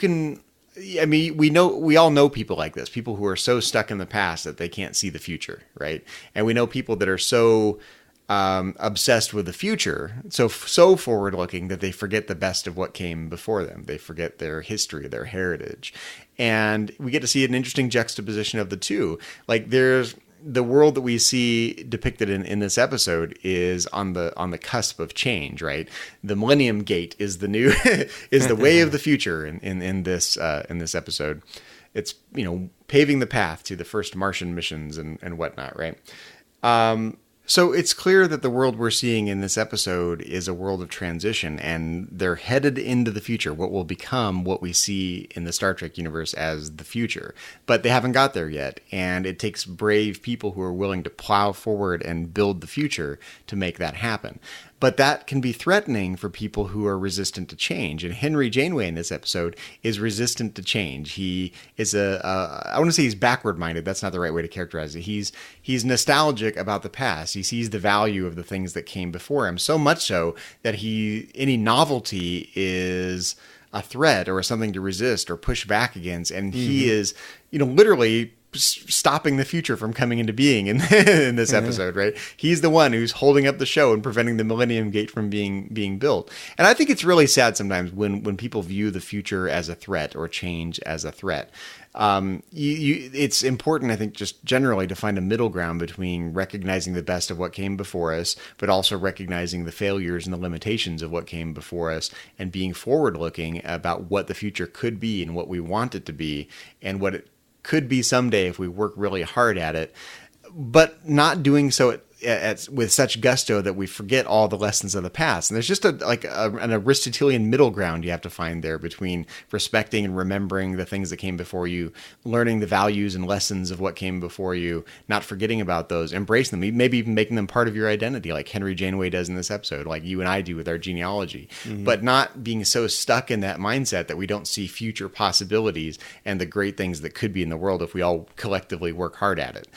all know people like this, people who are so stuck in the past that they can't see the future, right? And we know people that are so obsessed with the future, so forward-looking that they forget the best of what came before them. They forget their history, their heritage. And we get to see an interesting juxtaposition of the two. Like, there's the world that we see depicted in this episode is on the cusp of change, right? The Millennium Gate is the new is the way of the future in this episode. It's paving the path to the first Martian missions and whatnot, right? So it's clear that the world we're seeing in this episode is a world of transition, and they're headed into the future, what will become what we see in the Star Trek universe as the future. But they haven't got there yet, and it takes brave people who are willing to plow forward and build the future to make that happen. But that can be threatening for people who are resistant to change. And Henry Janeway in this episode is resistant to change. He is I want to say he's backward-minded. That's not the right way to characterize it. He's nostalgic about the past. He sees the value of the things that came before him, so much so that any novelty is a threat or something to resist or push back against. And he is, literally stopping the future from coming into being in this episode, right? He's the one who's holding up the show and preventing the Millennium Gate from being built. And I think it's really sad sometimes when people view the future as a threat or change as a threat. It's important, I think, just generally to find a middle ground between recognizing the best of what came before us, but also recognizing the failures and the limitations of what came before us, and being forward-looking about what the future could be and what we want it to be and what it could be someday if we work really hard at it, but not doing so with such gusto that we forget all the lessons of the past. And there's just an Aristotelian middle ground you have to find there between respecting and remembering the things that came before you, learning the values and lessons of what came before you, not forgetting about those, embracing them, maybe even making them part of your identity, like Henry Janeway does in this episode, like you and I do with our genealogy, but not being so stuck in that mindset that we don't see future possibilities and the great things that could be in the world if we all collectively work hard at it.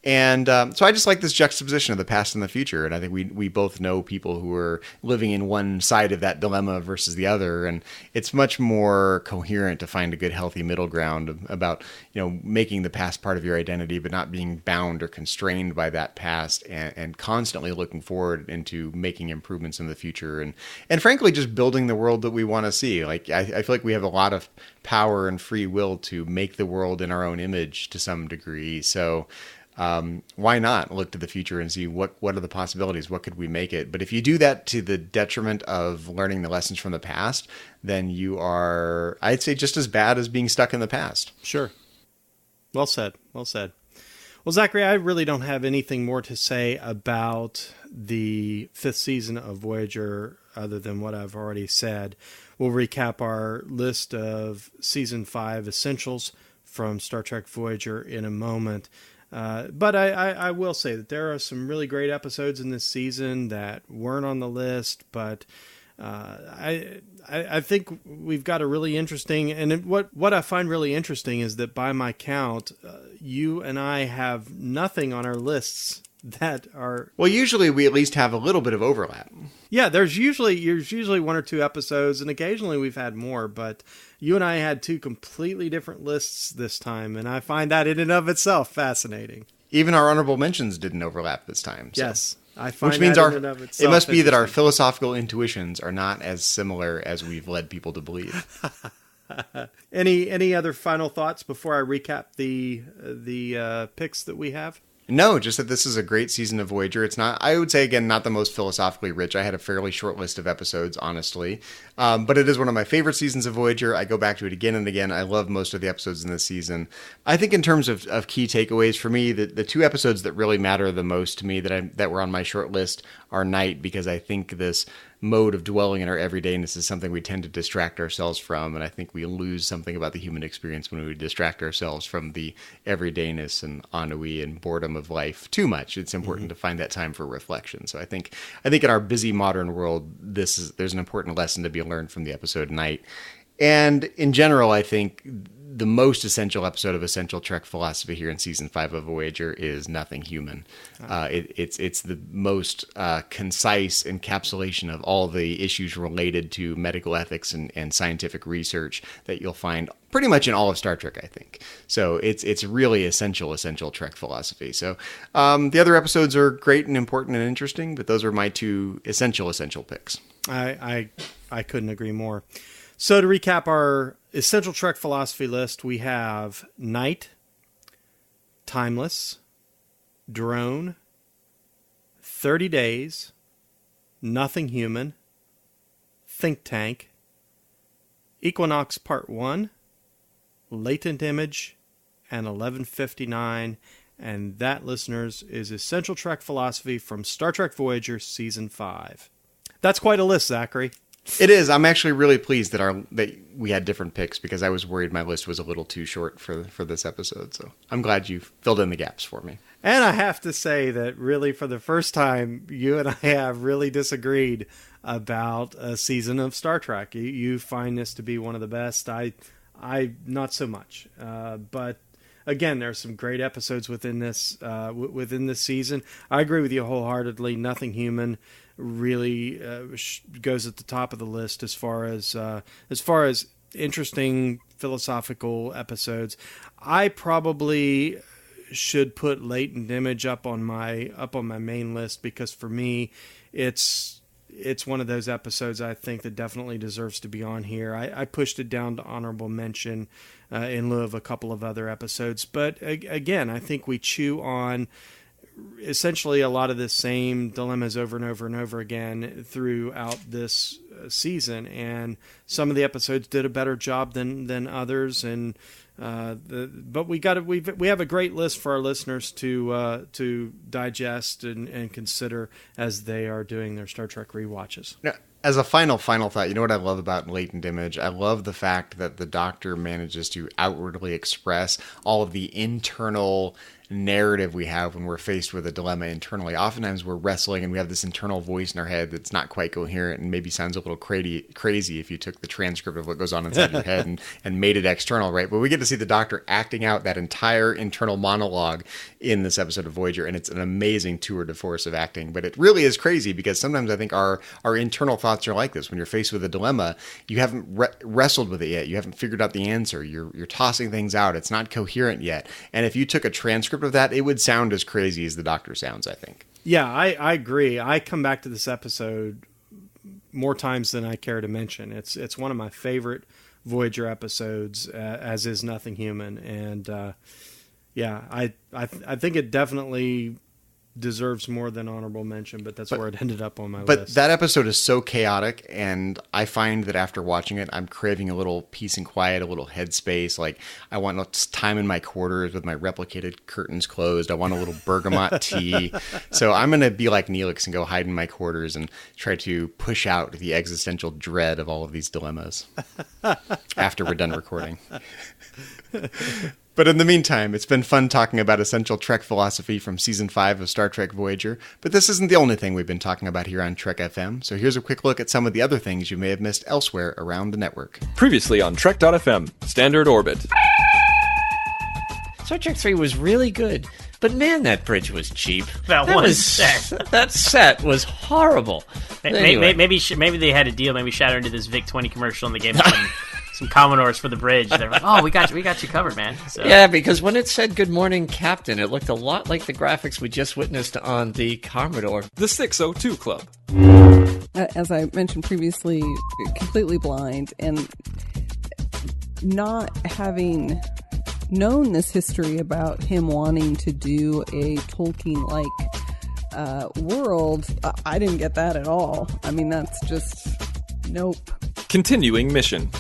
And so I just like this juxtaposition of the past and the future. And I think we both know people who are living in one side of that dilemma versus the other. And it's much more coherent to find a good, healthy middle ground about, making the past part of your identity, but not being bound or constrained by that past, and constantly looking forward into making improvements in the future. And frankly, just building the world that we want to see. Like, I feel like we have a lot of power and free will to make the world in our own image to some degree. So, why not look to the future and see what are the possibilities? What could we make it? But if you do that to the detriment of learning the lessons from the past, then you are, I'd say, just as bad as being stuck in the past. Sure. Well said. Well said. Well, Zachary, I really don't have anything more to say about the 5th season of Voyager other than what I've already said. We'll recap our list of Season 5 essentials from Star Trek Voyager in a moment. But I will say that there are some really great episodes in this season that weren't on the list, but I think we've got a really interesting, and what I find really interesting is that by my count, you and I have nothing on our lists that are... Well, usually we at least have a little bit of overlap. Yeah, there's usually one or two episodes, and occasionally we've had more, but you and I had two completely different lists this time, and I find that in and of itself fascinating. Even our honorable mentions didn't overlap this time. So. Yes, I find which means that in and of itself it must be that our philosophical intuitions are not as similar as we've led people to believe. Any other final thoughts before I recap the picks that we have? No, just that this is a great season of Voyager. It's not, I would say, again, not the most philosophically rich. I had a fairly short list of episodes, honestly. But it is one of my favorite seasons of Voyager. I go back to it again and again. I love most of the episodes in this season. I think in terms of key takeaways for me, the two episodes that really matter the most to me that were on my short list are Night, because I think this mode of dwelling in our everydayness is something we tend to distract ourselves from, and I think we lose something about the human experience when we distract ourselves from the everydayness and ennui and boredom of life too much. It's important to find that time for reflection. So I think in our busy modern world, there's an important lesson to be learned from the episode Night. And in general, I think the most essential episode of Essential Trek philosophy here in Season 5 of Voyager is Nothing Human. It's the most concise encapsulation of all the issues related to medical ethics and scientific research that you'll find pretty much in all of Star Trek, I think. So it's really essential Trek philosophy. So the other episodes are great and important and interesting, but those are my two essential picks. I couldn't agree more. So to recap our Essential Trek philosophy list, we have Night, Timeless, Drone, 30 Days, Nothing Human, Think Tank, Equinox Part 1, Latent Image, and 1159. And that, listeners, is Essential Trek philosophy from Star Trek Voyager Season 5. That's quite a list, Zachary. It is. I'm actually really pleased that we had different picks, because I was worried my list was a little too short for this episode. So I'm glad you filled in the gaps for me. And I have to say that really for the first time, you and I have really disagreed about a season of Star Trek. You find this to be one of the best. I not so much. But again, there are some great episodes within this season. I agree with you wholeheartedly. Nothing Human really goes at the top of the list as far as interesting philosophical episodes. I probably should put Latent Image up on my main list, because for me it's one of those episodes I think that definitely deserves to be on here. I pushed it down to honorable mention in lieu of a couple of other episodes, but again, I think we chew on essentially a lot of the same dilemmas over and over and over again throughout this season, and some of the episodes did a better job than others, and but we have a great list for our listeners to digest and consider as they are doing their Star Trek rewatches. As a final thought, you know what I love about Latent Image? I love the fact that the Doctor manages to outwardly express all of the internal narrative we have when we're faced with a dilemma internally. Oftentimes we're wrestling and we have this internal voice in our head that's not quite coherent and maybe sounds a little crazy if you took the transcript of what goes on inside your head and made it external, right? But we get to see the Doctor acting out that entire internal monologue in this episode of Voyager, and it's an amazing tour de force of acting. But it really is crazy because sometimes I think our internal thoughts are like this. When you're faced with a dilemma, you haven't wrestled with it yet. You haven't figured out the answer. You're tossing things out. It's not coherent yet. And if you took a transcript of that, it would sound as crazy as the Doctor sounds, I think. Yeah, I agree. I come back to this episode more times than I care to mention. It's one of my favorite Voyager episodes, as is Nothing Human. And I think it definitely deserves more than honorable mention, but where it ended up on my list. But that episode is so chaotic, and I find that after watching it, I'm craving a little peace and quiet, a little headspace. Like, I want time in my quarters with my replicated curtains closed. I want a little bergamot tea. So I'm going to be like Neelix and go hide in my quarters and try to push out the existential dread of all of these dilemmas after we're done recording. But in the meantime, it's been fun talking about essential Trek philosophy from Season 5 of Star Trek Voyager, but this isn't the only thing we've been talking about here on Trek FM, so here's a quick look at some of the other things you may have missed elsewhere around the network. Previously on Trek.fm, Standard Orbit. Star Trek 3 was really good, but man, that bridge was cheap. That set was horrible. Anyway. Maybe they had a deal. Maybe Shatter into this Vic 20 commercial and they gave them some Commodores for the bridge. They're like, oh, we got you covered, man. So. Yeah, because when it said "Good morning, Captain," it looked a lot like the graphics we just witnessed on the Commodore. The 602 Club. As I mentioned previously, completely blind, and not having known this history about him wanting to do a Tolkien-like world, I didn't get that at all. I mean, that's just nope. Continuing mission.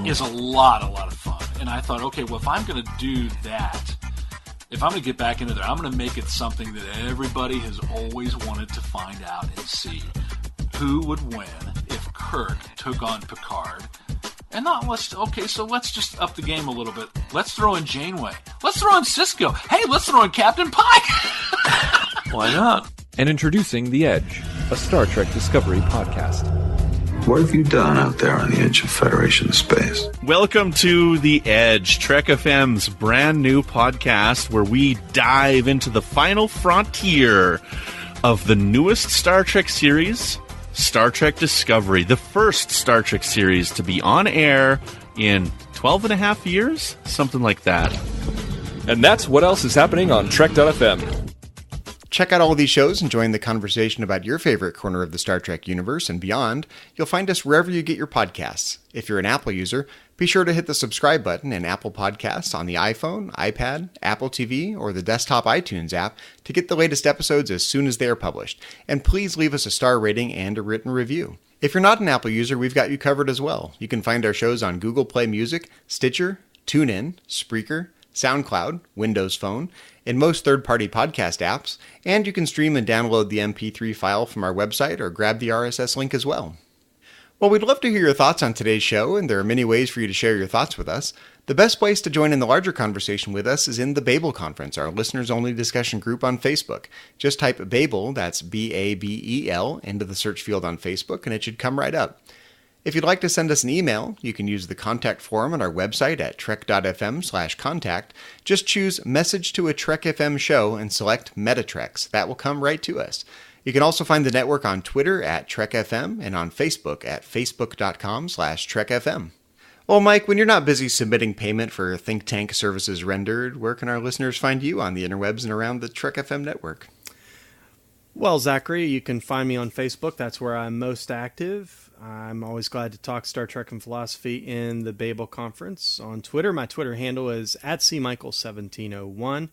Is a lot of fun. And I thought, okay, well, if I'm going to do that, if I'm going to get back into there, I'm going to make it something that everybody has always wanted to find out and see. Who would win if Kirk took on Picard? And let's just up the game a little bit. Let's throw in Janeway. Let's throw in Cisco. Hey, let's throw in Captain Pike. Why not? And introducing The Edge, a Star Trek Discovery podcast. What have you done out there on the edge of Federation space? Welcome to The Edge, Trek FM's brand new podcast where we dive into the final frontier of the newest Star Trek series, Star Trek Discovery, the first Star Trek series to be on air in 12 and a half years, something like that. And that's what else is happening on Trek.fm. Check out all of these shows and join the conversation about your favorite corner of the Star Trek universe and beyond. You'll find us wherever you get your podcasts. If you're an Apple user, be sure to hit the subscribe button in Apple Podcasts on the iPhone, iPad, Apple TV, or the desktop iTunes app to get the latest episodes as soon as they are published. And please leave us a star rating and a written review. If you're not an Apple user, we've got you covered as well. You can find our shows on Google Play Music, Stitcher, TuneIn, Spreaker, SoundCloud, Windows Phone, in most third-party podcast apps, and you can stream and download the MP3 file from our website or grab the RSS link as well. Well, we'd love to hear your thoughts on today's show, and there are many ways for you to share your thoughts with us. The best place to join in the larger conversation with us is in the Babel Conference, our listeners-only discussion group on Facebook. Just type Babel, that's B-A-B-E-L, into the search field on Facebook, and it should come right up. If you'd like to send us an email, you can use the contact form on our website at trek.fm/contact. Just choose Message to a Trek FM Show and select Metatreks. That will come right to us. You can also find the network on Twitter at TrekFM and on Facebook at facebook.com/TrekFM. Well, Mike, when you're not busy submitting payment for think tank services rendered, where can our listeners find you on the interwebs and around the Trek FM network? Well, Zachary, you can find me on Facebook. That's where I'm most active. I'm always glad to talk Star Trek and philosophy in the Babel Conference. On Twitter, my Twitter handle is @CMichael1701.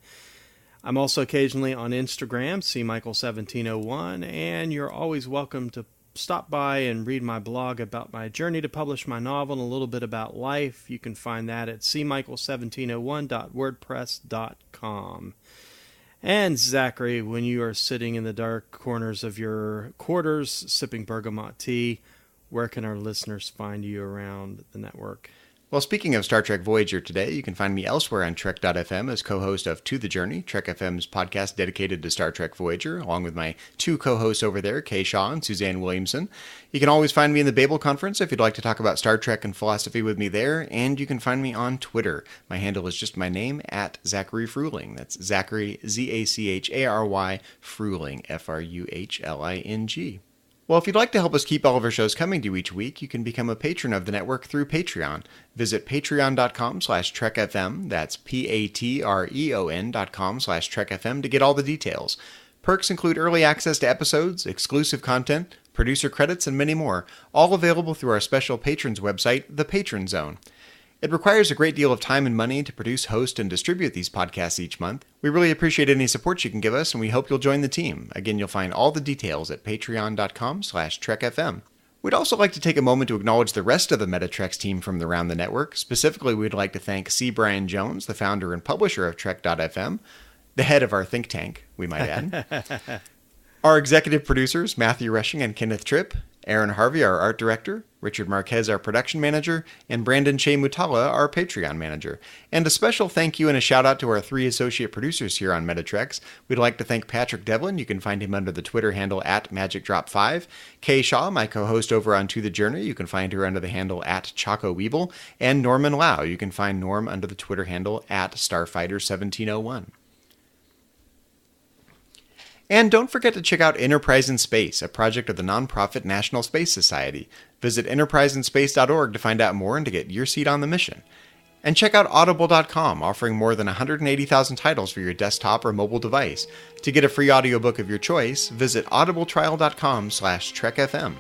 I'm also occasionally on Instagram, CMichael1701, and you're always welcome to stop by and read my blog about my journey to publish my novel and a little bit about life. You can find that at cmichael1701.wordpress.com. And Zachary, when you are sitting in the dark corners of your quarters, sipping bergamot tea, where can our listeners find you around the network? Well, speaking of Star Trek Voyager today, you can find me elsewhere on Trek.fm as co-host of To the Journey, Trek FM's podcast dedicated to Star Trek Voyager, along with my two co-hosts over there, Kay Shaw and Suzanne Williamson. You can always find me in the Babel Conference if you'd like to talk about Star Trek and philosophy with me there, and you can find me on Twitter. My handle is just my name, at Zachary Fruhling. That's Zachary, Z-A-C-H-A-R-Y, Fruhling, F-R-U-H-L-I-N-G. Well, if you'd like to help us keep all of our shows coming to you each week, you can become a patron of the network through Patreon. Visit patreon.com/trekfm, that's patreon.com/trekfm to get all the details. Perks include early access to episodes, exclusive content, producer credits, and many more, all available through our special patrons website, The Patron Zone. It requires a great deal of time and money to produce, host, and distribute these podcasts each month. We really appreciate any support you can give us, and we hope you'll join the team. Again, you'll find all the details at patreon.com/trekfm. We'd also like to take a moment to acknowledge the rest of the Metatrex team from around the network. Specifically, we'd like to thank C. Brian Jones, the founder and publisher of Trek.fm, the head of our think tank, we might add. Our executive producers, Matthew Rushing and Kenneth Tripp, Aaron Harvey, our art director, Richard Marquez, our production manager, and Brandon Che Mutala, our Patreon manager. And a special thank you and a shout out to our three associate producers here on Metatrex. We'd like to thank Patrick Devlin. You can find him under the Twitter handle at MagicDrop5. Kay Shaw, my co-host over on To the Journey. You can find her under the handle at Choco Weeble. And Norman Lau. You can find Norm under the Twitter handle at Starfighter1701. And don't forget to check out Enterprise in Space, a project of the nonprofit National Space Society. Visit enterpriseinspace.org to find out more and to get your seat on the mission. And check out audible.com, offering more than 180,000 titles for your desktop or mobile device. To get a free audiobook of your choice, visit audibletrial.com/trekfm.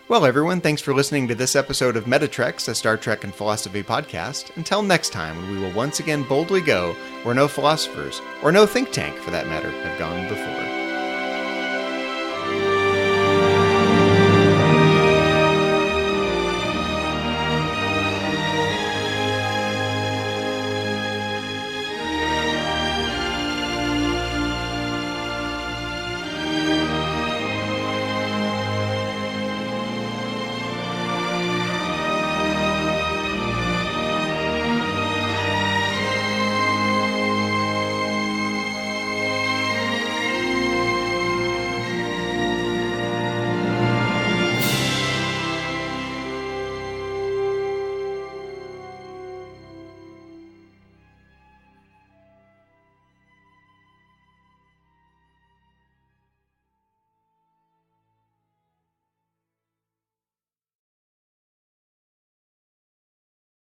Well, everyone, thanks for listening to this episode of Metatrex, a Star Trek and philosophy podcast. Until next time, when we will once again boldly go where no philosophers, or no think tank for that matter, have gone before.